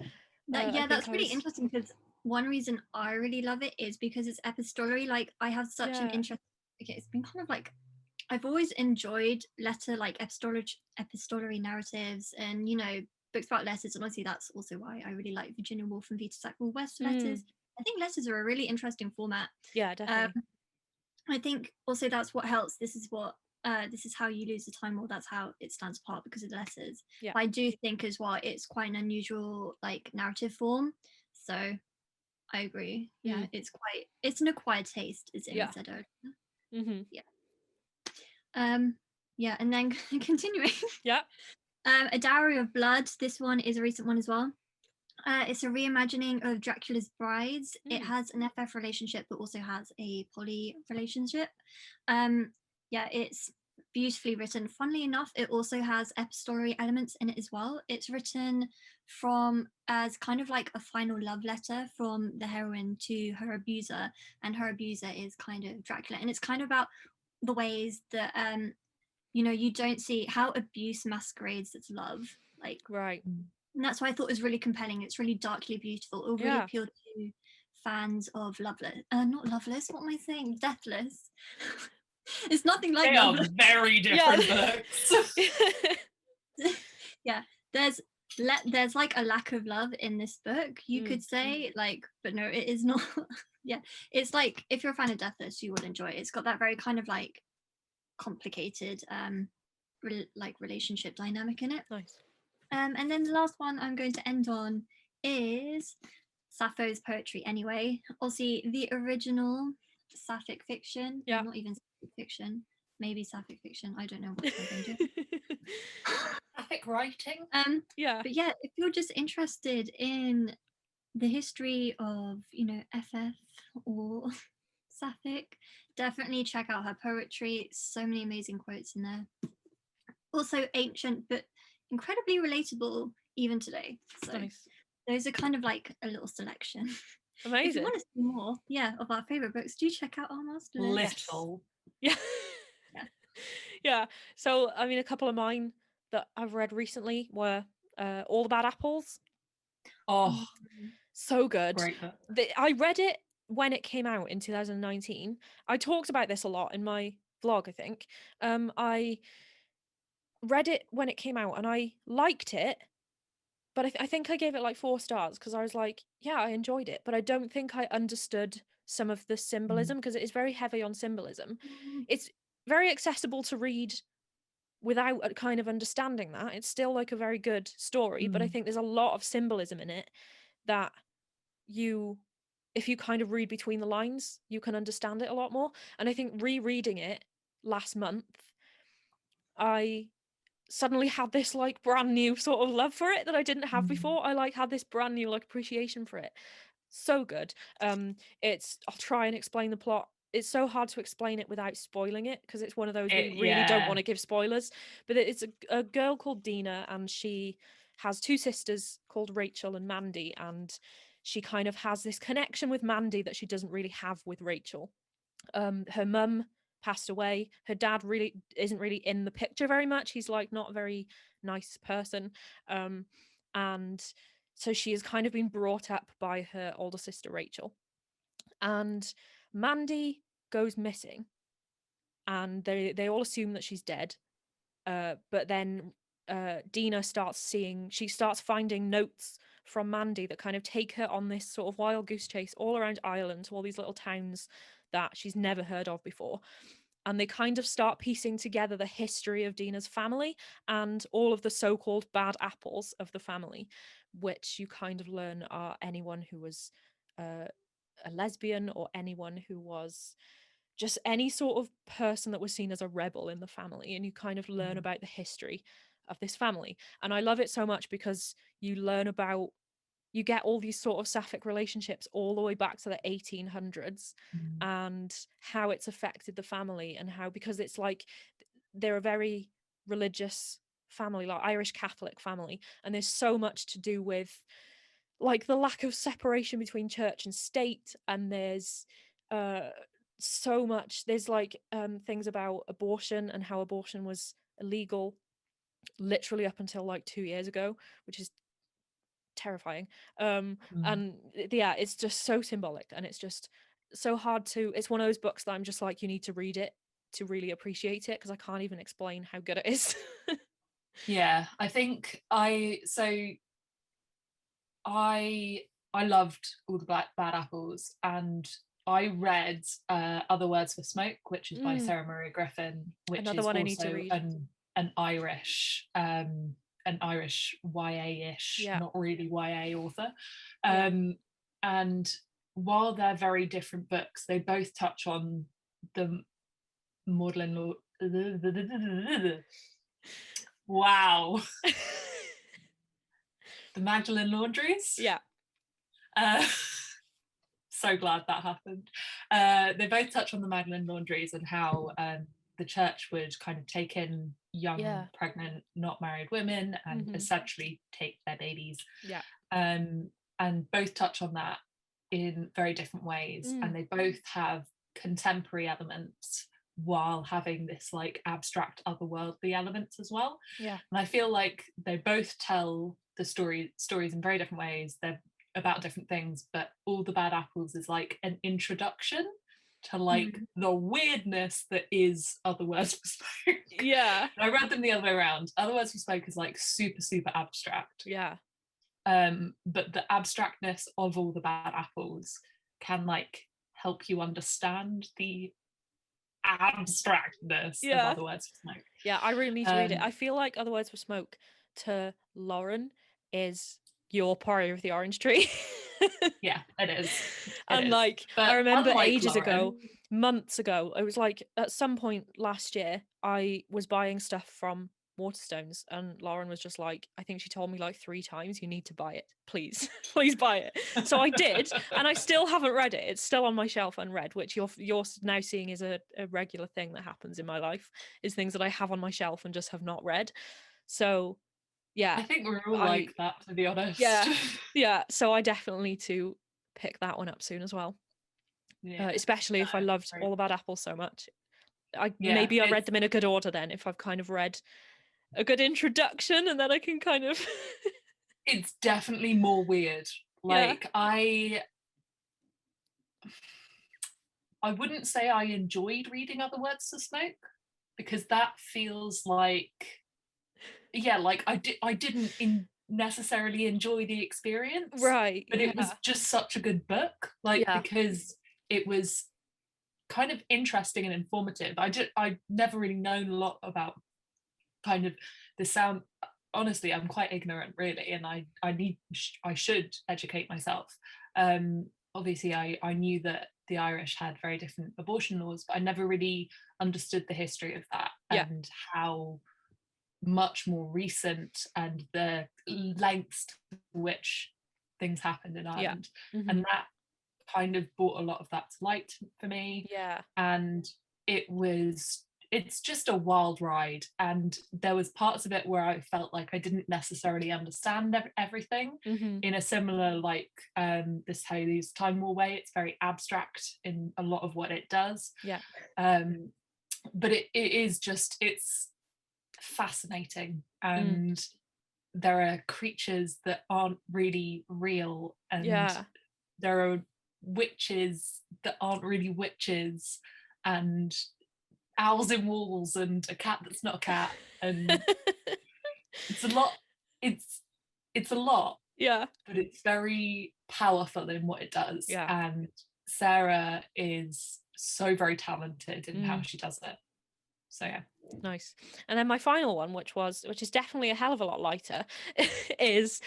That's really interesting, because one reason I really love it is because it's epistolary. Like I have such an interest. Okay, it's been kind of like, I've always enjoyed letter, like epistolary narratives, and you know, books about letters, and obviously that's also why I really like Virginia Woolf and Vita Sackville-West letters. I think letters are a really interesting format. Yeah, definitely. I think also that's what helps. This is how you lose the time, or that's how it stands apart, because of the letters. But I do think as well it's quite an unusual like narrative form. So I agree. Yeah, it's an acquired taste, as Imi said earlier. And then continuing. A Dowry of Blood. This one is a recent one as well. It's a reimagining of Dracula's Brides. It has an FF relationship, but also has a poly relationship. It's beautifully written. Funnily enough, it also has epistolary elements in it as well. It's written as kind of like a final love letter from the heroine to her abuser, and her abuser is kind of Dracula, and it's kind of about the ways that you don't see how abuse masquerades as love, like and that's why I thought it was really compelling. It's really darkly beautiful. It really appealed to fans of not Loveless, what am I saying, Deathless. It's nothing like they Loveless. are very different books. There's like a lack of love in this book, you could say, like, but no, it is not. It's like, if you're a fan of Deathless, you will enjoy it. It's got that very kind of like complicated relationship dynamic in it. Nice. And then the last one I'm going to end on is Sappho's poetry anyway. Obviously the original Sapphic fiction, not even Sapphic fiction, maybe Sapphic fiction, I don't know what I'm going to do. Sapphic writing. But yeah, if you're just interested in the history of FF or Sapphic. Definitely check out her poetry. So many amazing quotes in there. Also ancient, but incredibly relatable even today. So Nice. those are kind of like a little selection. If you Amazing. want to see more, of our favorite books, do check out our master list. Little. Yeah. Yeah. Yeah. So, I mean, a couple of mine that I've read recently were All the Bad Apples. Oh, So good. great book. I read it when it came out in 2019. I talked about this a lot in my vlog, I think. I read it when it came out and I liked it, but I think I gave it like 4 stars because I was like, yeah, I enjoyed it, but I don't think I understood some of the symbolism because it is very heavy on symbolism. It's very accessible to read without kind of understanding that. It's still like a very good story, but I think there's a lot of symbolism in it that if you kind of read between the lines, you can understand it a lot more. And I think rereading it last month, I suddenly had this like brand new sort of love for it that I didn't have before. I like had this brand new like appreciation for it. So good. I'll try and explain the plot. It's so hard to explain it without spoiling it because it's one of those we really don't want to give spoilers. But it's a girl called Dina, and she has 2 sisters called Rachel and Mandy, and she kind of has this connection with Mandy that she doesn't really have with Rachel. Her mum passed away. Her dad really isn't really in the picture very much. He's like not a very nice person. And so she has kind of been brought up by her older sister Rachel. And Mandy goes missing, and they all assume that she's dead. But then Dina starts finding notes from Mandy that kind of take her on this sort of wild goose chase all around Ireland to all these little towns that she's never heard of before. And they kind of start piecing together the history of Dina's family and all of the so-called bad apples of the family, which you kind of learn are anyone who was a lesbian or anyone who was just any sort of person that was seen as a rebel in the family. And you kind of learn about the history of this family. And I love it so much because you get all these sort of sapphic relationships all the way back to the 1800s and how it's affected the family, and how, because it's like they're a very religious family, like Irish Catholic family, and there's so much to do with like the lack of separation between church and state, and there's so much, there's like things about abortion and how abortion was illegal literally up until like 2 years ago, which is terrifying. And yeah, it's just so symbolic, and it's just so hard to, it's one of those books that I'm just like, you need to read it to really appreciate it, because I can't even explain how good it is. Yeah, I think I loved All the Bad Apples, and I read Other Words for Smoke, which is by Sarah Maria Griffin, which Another is one I also need to read. an Irish YA-ish, not really YA author. And while they're very different books, they both touch on the maudlin law. Wow. The Magdalene Laundries. Yeah. So glad that happened. They both touch on the Magdalene Laundries and how the church would kind of take in young, pregnant, not married women and essentially take their babies. Yeah. And both touch on that in very different ways. And they both have contemporary elements while having this like abstract otherworldly elements as well. Yeah. And I feel like they both tell the stories in very different ways. They're about different things, but All the Bad Apples is like an introduction to like the weirdness that is Other Words for Smoke. Yeah. I read them the other way around. Other Words for Smoke is like super abstract. Yeah. But the abstractness of All the Bad Apples can like help you understand the abstractness of Other Words for Smoke. Yeah, I really need to read it. I feel like Other Words for Smoke to Lauren is your Party of the Orange Tree. Yeah, it is. And like, but I remember ages Lauren, ago, months ago, it was like at some point last year, I was buying stuff from Waterstones, and Lauren was just like, I think she told me like 3 times, you need to buy it, please. Please buy it. So I did, and I still haven't read it. It's still on my shelf unread, which you're now seeing is a regular thing that happens in my life, is things that I have on my shelf and just have not read. So yeah, I think we're all like that, to be honest. Yeah, so I definitely need to pick that one up soon as well. Especially if I loved All About Apples so much. Maybe I read them in a good order then, if I've kind of read a good introduction, and then I can kind of it's definitely more weird. Like I wouldn't say I enjoyed reading Other Words to Smoke, because that feels like like I didn't necessarily enjoy the experience, right, but it was just such a good book, like because it was kind of interesting and informative. I'd never really known a lot about kind of the sound. Honestly, I'm quite ignorant really, and I should educate myself. Obviously I knew that the Irish had very different abortion laws, but I never really understood the history of that and how much more recent and the lengths to which things happened in Ireland. And that kind of brought a lot of that to light for me. And it's just a wild ride, and there was parts of it where I felt like I didn't necessarily understand everything in a similar like this Haley's Time War way. It's very abstract in a lot of what it does, but it is just, it's fascinating, and there are creatures that aren't really real, and there are witches that aren't really witches, and owls in walls, and a cat that's not a cat, and it's a lot. It's a lot, but it's very powerful in what it does. And Sarah is so very talented in how she does it. So nice. And then my final one, which is definitely a hell of a lot lighter, is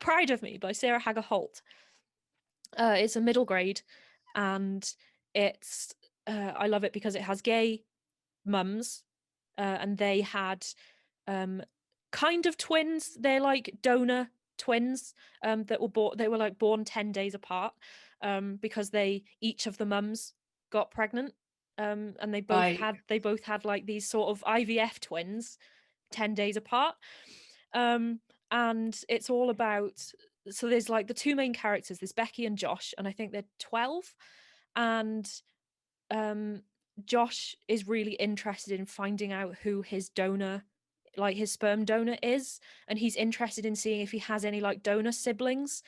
Pride of Me by Sarah Hager Holt. It's a middle grade, and it's I love it because it has gay mums, and they had kind of twins. They're like donor twins that were born. They were like born 10 days apart, because each of the mums got pregnant, and they both had like these sort of IVF twins 10 days apart. And it's all about, so there's like the 2 main characters, there's Becky and Josh, and I think they're 12, and Josh is really interested in finding out who his donor, like his sperm donor is, and he's interested in seeing if he has any like donor siblings,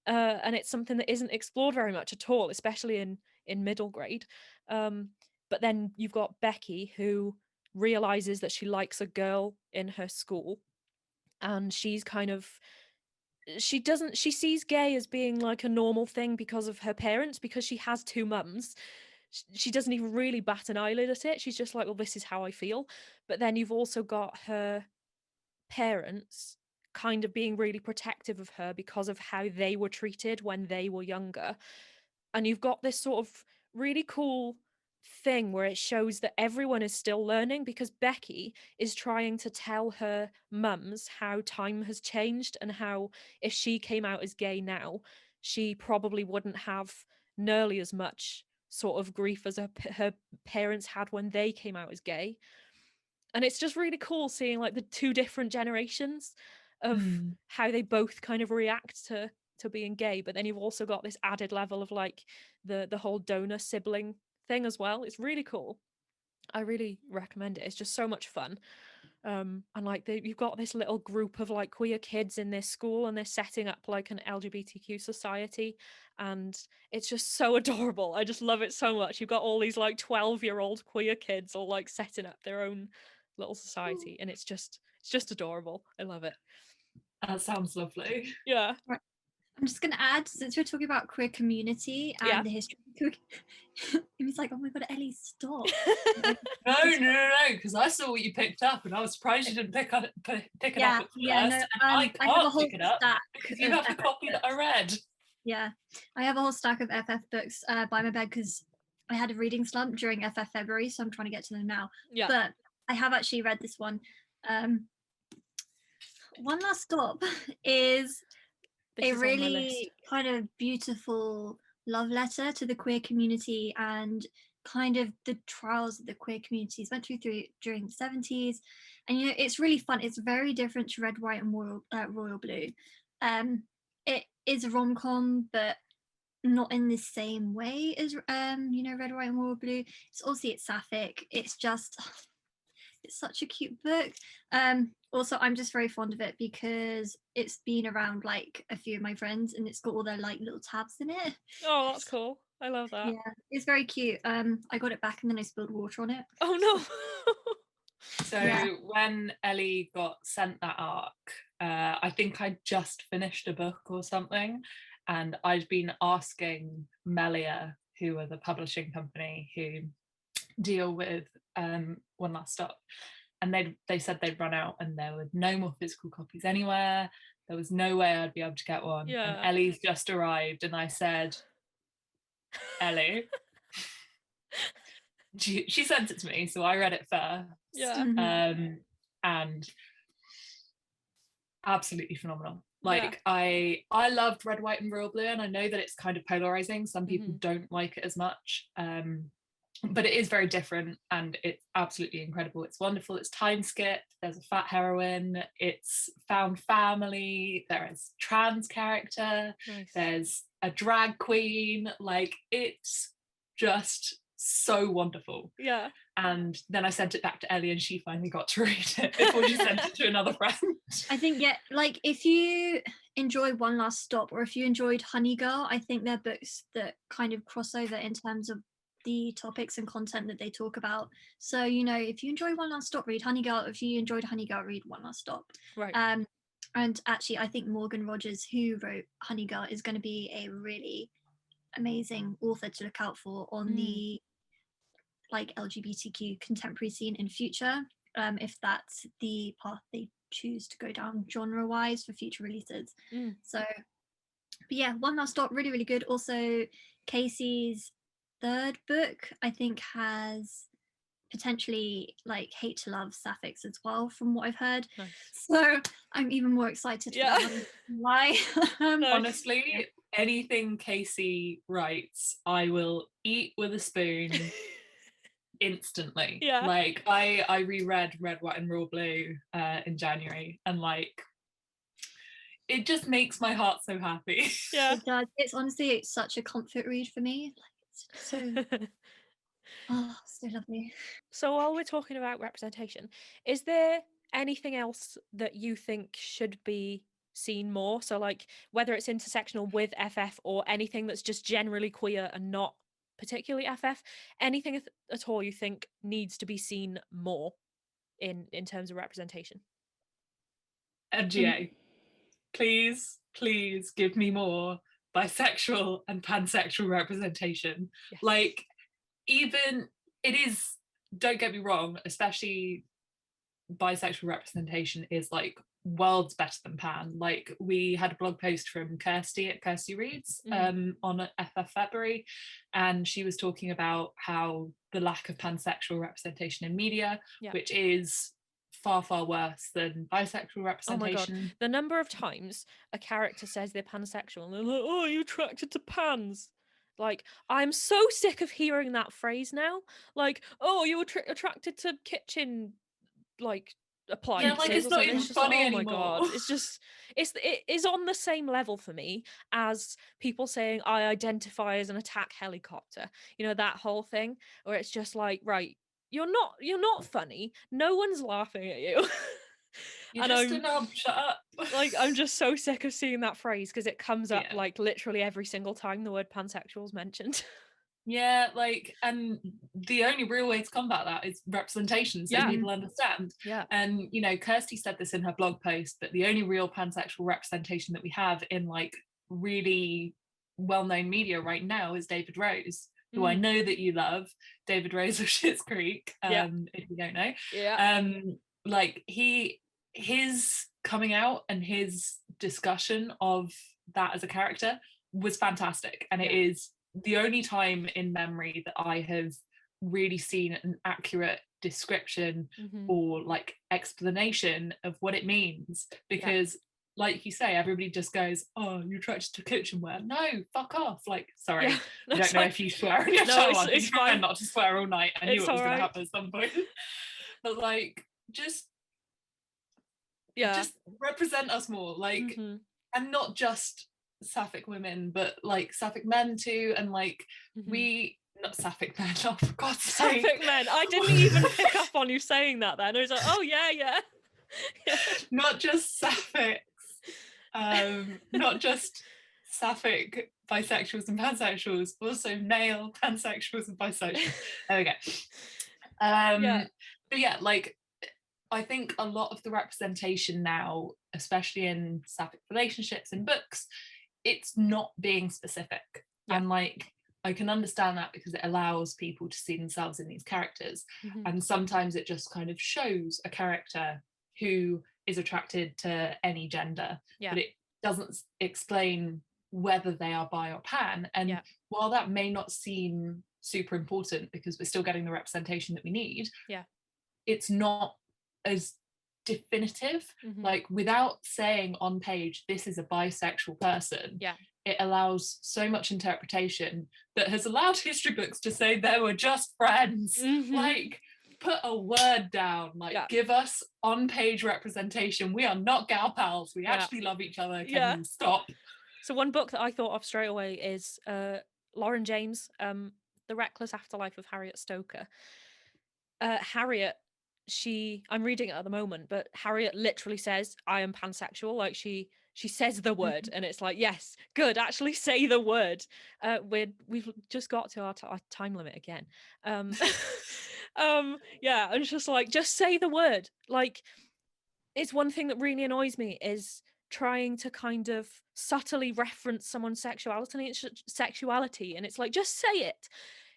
and it's something that isn't explored very much at all, especially in middle grade. But then you've got Becky, who realizes that she likes a girl in her school, and she's kind of, she sees gay as being like a normal thing because of her parents, because she has 2 mums. She doesn't even really bat an eyelid at it. She's just like, well, this is how I feel. But then you've also got her parents kind of being really protective of her because of how they were treated when they were younger. And you've got this sort of really cool thing where it shows that everyone is still learning, because Becky is trying to tell her mums how time has changed, and how if she came out as gay now, she probably wouldn't have nearly as much sort of grief as her parents had when they came out as gay. And it's just really cool seeing like the 2 different generations of how they both kind of react to being gay. But then you've also got this added level of like the whole donor sibling thing as well. It's really cool. I really recommend it. It's just so much fun. And like you've got this little group of like queer kids in this school, and they're setting up like an LGBTQ society, and it's just so adorable. I just love it so much. You've got all these like 12-year-old queer kids all like setting up their own little society, and it's just adorable. I love it. That sounds lovely. Yeah. Right. I'm just gonna add, since we're talking about queer community and the history of it's like, oh my god, Ellie, stop. No, because I saw what you picked up, and I was surprised you didn't pick it up at first. No, and I can't pick it up because you have the copy books. that I read. Yeah, I have a whole stack of FF books by my bed because I had a reading slump during FF February, so I'm trying to get to them now. But I have actually read this one. One Last Stop is This a is on my really list. kind of beautiful love letter to the queer community and kind of the trials that the queer communities went through during the 70s. And you know, it's really fun. It's very different to Red, White and Royal Blue. It is a rom-com, but not in the same way as you know, Red, White and Royal Blue. It's Sapphic. It's just it's such a cute book. Also, I'm just very fond of it because it's been around like a few of my friends and it's got all their like little tabs in it. Oh, that's cool. I love that. Yeah, it's very cute. I got it back and then I spilled water on it. Oh no. So Yeah. when Ellie got sent that arc, I think I just finished a book or something, and I'd been asking Melia, who are the publishing company who deal with One Last Stop, and they said they'd run out and there were no more physical copies anywhere. There was no way I'd be able to get one. Yeah. And Ellie's just arrived, and I said, Ellie, she sent it to me, so I read it first. Yeah. And absolutely phenomenal. Like, I loved Red, White and Royal Blue, and I know that it's kind of polarizing. Some people don't like it as much, but it is very different and it's absolutely incredible. It's wonderful. It's time skip. There's a fat heroine. It's found family. There is trans character. Nice. There's a drag queen. Like, it's just so wonderful. Yeah. And then I sent it back to Ellie and she finally got to read it before she sent it to another friend. I think, yeah, like if you enjoy One Last Stop or if you enjoyed Honey Girl, I think they're books that kind of cross over in terms of the topics and content that they talk about. So, you know, if you enjoy One Last Stop, read Honey Girl. If you enjoyed Honey Girl, read One Last Stop. Right. And actually, I think Morgan Rogers, who wrote Honey Girl, is going to be a really amazing author to look out for on the like LGBTQ contemporary scene in future, if that's the path they choose to go down genre-wise for future releases. So, but yeah, One Last Stop, really, really good. Also, Casey's third book, I think, has potentially like hate to love Sapphics as well, from what I've heard. Nice. So I'm even more excited. Yeah. Why? Honestly, anything Casey writes, I will eat with a spoon instantly. Yeah. Like, I reread Red, White and Royal Blue in January, and like, it just makes my heart so happy. Yeah. It does. It's honestly, it's such a comfort read for me. Like, it's so so lovely. So while we're talking about representation, is there anything else that you think should be seen more? So like whether it's intersectional with FF or anything that's just generally queer and not particularly FF, anything at all you think needs to be seen more in terms of representation? MGA, please give me more bisexual and pansexual representation. Yes. Like, even it is, don't get me wrong, especially bisexual representation is like worlds better than pan. Like, we had a blog post from Kirsty at Kirsty Reads on FF February, and she was talking about how the lack of pansexual representation in media, which is far worse than bisexual representation. Oh my god, the number of times a character says they're pansexual and they're like, oh, you're attracted to pans. Like, I'm so sick of hearing that phrase now. Like, oh, you're attracted to kitchen, like, appliances. Yeah, like, it's not even funny anymore. Oh my god, it is on the same level for me as people saying I identify as an attack helicopter. You know, that whole thing where it's just like, right, you're not funny. No one's laughing at you. You're just a knob, shut up. Like, I'm just so sick of seeing that phrase because it comes up like literally every single time the word pansexual is mentioned. Yeah, like, and the only real way to combat that is representation, so people understand. Yeah. And, you know, Kirsty said this in her blog post, that the only real pansexual representation that we have in like really well-known media right now is David Rose, who I know that you love, David Rose of Schitt's Creek, if you don't know. Yeah. Like, his coming out and his discussion of that as a character was fantastic, and it is the only time in memory that I have really seen an accurate description Mhm. or like explanation of what it means, because like you say, everybody just goes, oh, you're attracted to kitchenware. No, fuck off. Like, sorry, Yeah. I don't know if you swear in your No, show. it's- I think it's you fine. not to swear all night. I knew It's it was going to alright. happen at some point. But like, just represent us more, like, Mhm. and not just Sapphic women, but like Sapphic men too, and like Mhm. not Sapphic men, oh for God's sake. Sapphic men. I didn't even pick up on you saying that then. I was like, oh yeah. Yeah. Not just Sapphics, not just Sapphic bisexuals and pansexuals, also male pansexuals and bisexuals. There we go. Yeah. But yeah, like, I think a lot of the representation now, especially in Sapphic relationships in books, it's not being specific. Yeah. And like, I can understand that because it allows people to see themselves in these characters. Mhm. And sometimes it just kind of shows a character who is attracted to any gender, Yeah. but it doesn't explain whether they are bi or pan. And Yeah. while that may not seem super important because we're still getting the representation that we need, Yeah. it's not as definitive. Mhm. Like, without saying on page this is a bisexual person, Yeah. it allows so much interpretation that has allowed history books to say they were just friends. Mhm. Like, put a word down, like, Yeah. give us on page representation. We are not gal pals, we Yeah. actually love each other. Can Yeah. you stop? So one book that I thought of straight away is Lauren James, The Reckless Afterlife of Harriet Stoker. Harriet, I'm reading it at the moment, but Harriet literally says, I am pansexual. Like, she says the word, and it's like, yes, good, actually say the word. We've just got to our time limit again. Yeah, and it's just like, just say the word. Like, it's one thing that really annoys me is trying to kind of subtly reference someone's sexuality, and it's like, just say it.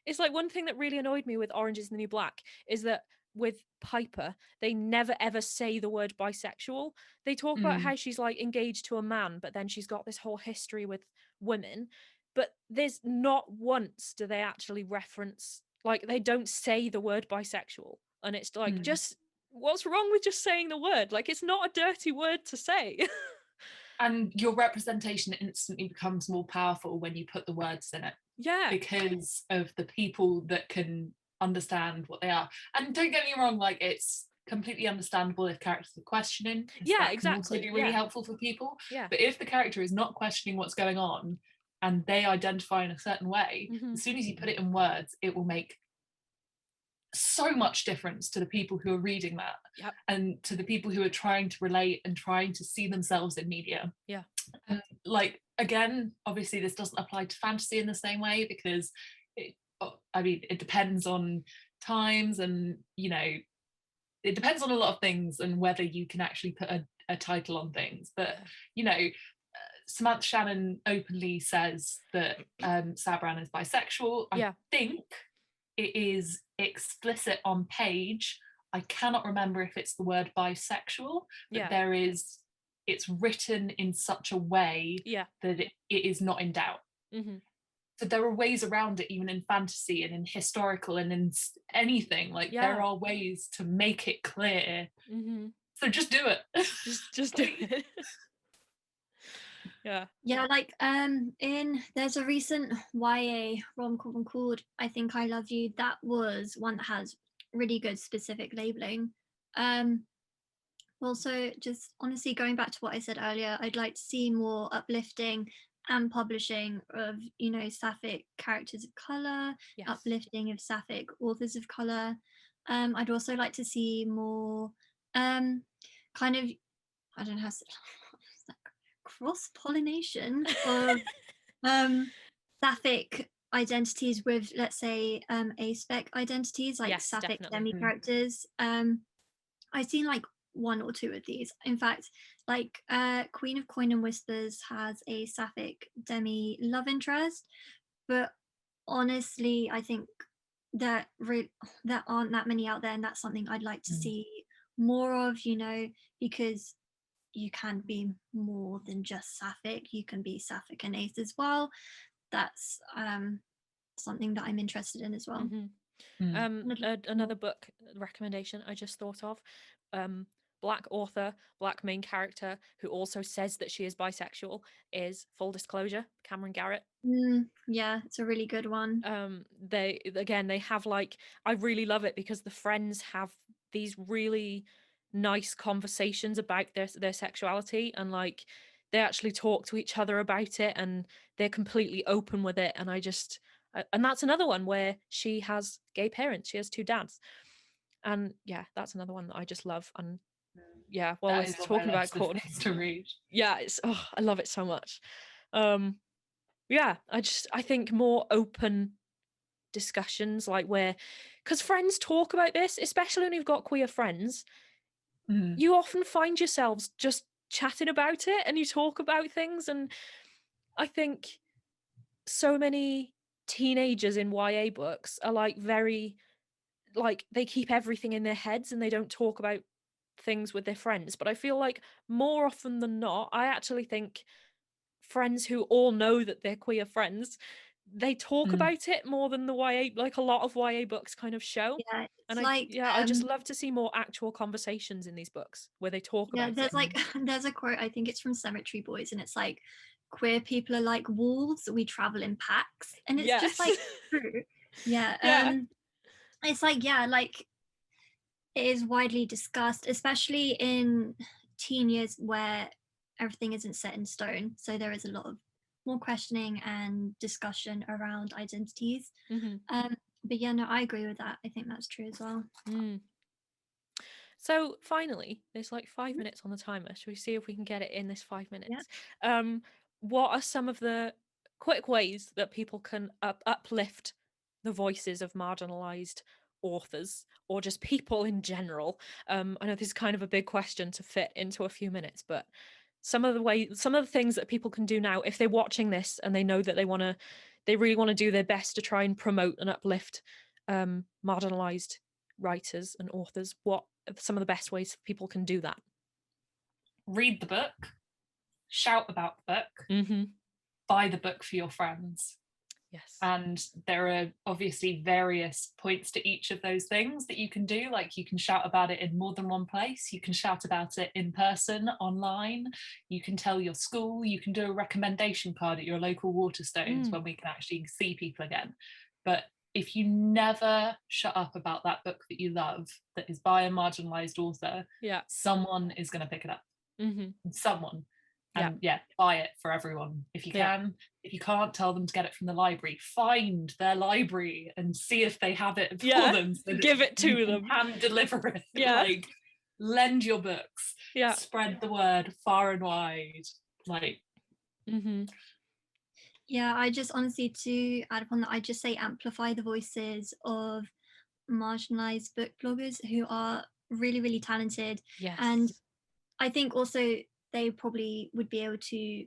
It's like, one thing that really annoyed me with Orange is the New Black is that with Piper, they never ever say the word bisexual. They talk about how she's like engaged to a man, but then she's got this whole history with women, but there's not once do they actually reference, like, they don't say the word bisexual. And it's like, just, what's wrong with just saying the word? Like, it's not a dirty word to say. And your representation instantly becomes more powerful when you put the words in it. Yeah. Because of the people that can understand what they are. And don't get me wrong, like, it's completely understandable if characters are questioning. Yeah, that exactly. can also be really helpful for people. Yeah. But if the character is not questioning what's going on and they identify in a certain way, as soon as you put it in words, it will make so much difference to the people who are reading that. Yep. And to the people who are trying to relate and trying to see themselves in media. Yeah. And like, again, obviously this doesn't apply to fantasy in the same way, because it depends on times, and it depends on a lot of things, and whether you can actually put a title on things. But Samantha Shannon openly says that Sabran is bisexual. I think it is explicit on page. I cannot remember if it's the word bisexual, but it's written in such a way that it is not in doubt. So there are ways around it, even in fantasy and in historical and in anything. Like, there are ways to make it clear. So just do it. Just do it. Yeah, like there's a recent YA rom-com called I Think I Love You. That was one that has really good specific labeling. Also, just honestly going back to what I said earlier, I'd like to see more uplifting and publishing of Sapphic characters of color, uplifting of Sapphic authors of color. I'd also like to see more kind of, I don't know how to say, cross-pollination of Sapphic identities with, let's say, A-spec identities, like Sapphic demi-characters. I've seen like one or two of these. In fact, like Queen of Coin and Whispers has a Sapphic demi love interest, but honestly, I think that there aren't that many out there, and that's something I'd like to see more of, because you can be more than just Sapphic. You can be Sapphic and Ace as well. That's something that I'm interested in as well. Another book recommendation I just thought of, Black author, Black main character who also says that she is bisexual, is Full Disclosure, Cameron Garrett. Yeah, it's a really good one. They have like, I really love it because the friends have these really nice conversations about their sexuality, and like they actually talk to each other about it, and they're completely open with it. And and that's another one where she has gay parents. She has 2 dads, and yeah, that's another one that I just love. And yeah, well, That we're is on talking my about list of Courtney. things to read. Yeah, I love it so much. Yeah, I think more open discussions, like where, because friends talk about this, especially when you've got queer friends, you often find yourselves just chatting about it, and you talk about things. And I think so many teenagers in YA books are like very, like, they keep everything in their heads and they don't talk about things with their friends. But I feel like more often than not, I actually think friends who all know that they're queer friends, they talk about it more than the YA, like a lot of YA books kind of show. Yeah, it's And like I just love to see more actual conversations in these books where they talk about there's it. like there's a quote, I think it's from Cemetery Boys, and it's like, queer people are like wolves, we travel in packs. And it's just like true. Yeah. It's like, yeah, like it is widely discussed, especially in teen years where everything isn't set in stone. So there is a lot of more questioning and discussion around identities. But yeah, no, I agree with that. I think that's true as well. So finally, there's like 5 minutes on the timer. Should we see if we can get it in this 5 minutes? What are some of the quick ways that people can uplift the voices of marginalised authors, or just people in general? I know this is kind of a big question to fit into a few minutes, but some of the things that people can do now, if they're watching this and they know that they really want to do their best to try and promote and uplift marginalised writers and authors, what are some of the best ways people can do that? Read the book, shout about the book, buy the book for your friends. Yes. And there are obviously various points to each of those things that you can do. Like, you can shout about it in more than one place. You can shout about it in person, online. You can tell your school. You can do a recommendation card at your local Waterstones when we can actually see people again. But if you never shut up about that book that you love, that is by a marginalised author, someone is going to pick it up. Someone. And buy it for everyone if you can. If you can't, tell them to get it from the library. Find their library and see if they have it for them. So give it to them. Hand deliver it. Like, lend your books. Spread the word far and wide. Like. Yeah, I just honestly, to add upon that, I just say amplify the voices of marginalized book bloggers who are really, really talented. And I think also they probably would be able to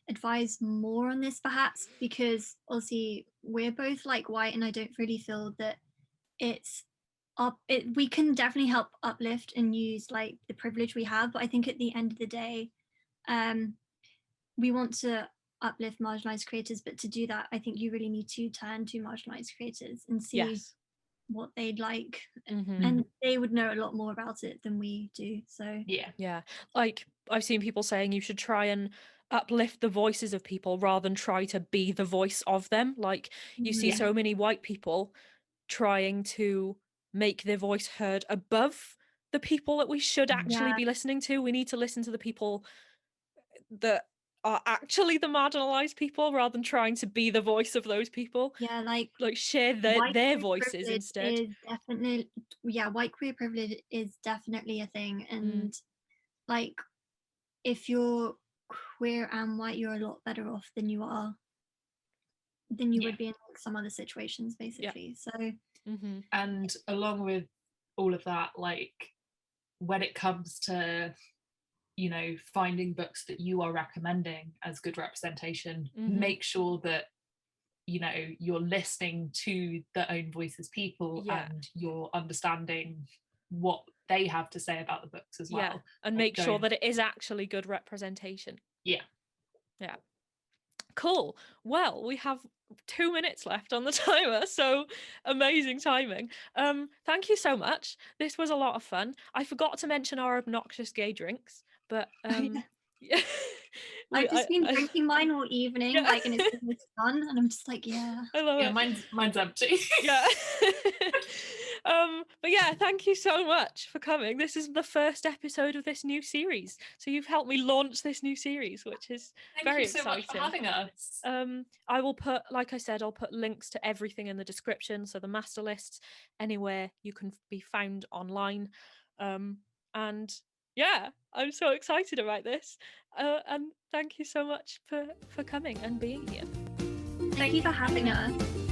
advise more on this perhaps, because obviously we're both like white, and I don't really feel that we can definitely help uplift and use like the privilege we have, but I think at the end of the day, we want to uplift marginalized creators, but to do that I think you really need to turn to marginalized creators and see what they'd like, and they would know a lot more about it than we do. So like I've seen people saying you should try and uplift the voices of people rather than try to be the voice of them. Like, you see so many white people trying to make their voice heard above the people that we should actually be listening to. We need to listen to the people that are actually the marginalized people rather than trying to be the voice of those people. Like share their voices instead. White queer privilege is definitely a thing, and like if you're queer and white, you're a lot better off than you would be in like some other situations, basically. So and along with all of that, like when it comes to, you know, finding books that you are recommending as good representation, make sure that, you know, you're listening to their own voices, people, and you're understanding what they have to say about the books as well. And make sure that it is actually good representation. Cool. Well, we have 2 minutes left on the timer, so amazing timing. Thank you so much. This was a lot of fun. I forgot to mention our obnoxious gay drinks, but yeah. I've just been drinking mine all evening, Yeah. like, and it's been this fun, and I'm just like, yeah. I love Yeah, it. mine's empty. Yeah. But yeah, thank you so much for coming. This is the first episode of this new series, so you've helped me launch this new series, which is very Thank you so exciting. much for having us. I will put, like I said, I'll put links to everything in the description, so the master lists, anywhere you can be found online. And yeah, I'm so excited about this. And thank you so much for coming and being here. Thank you for having us.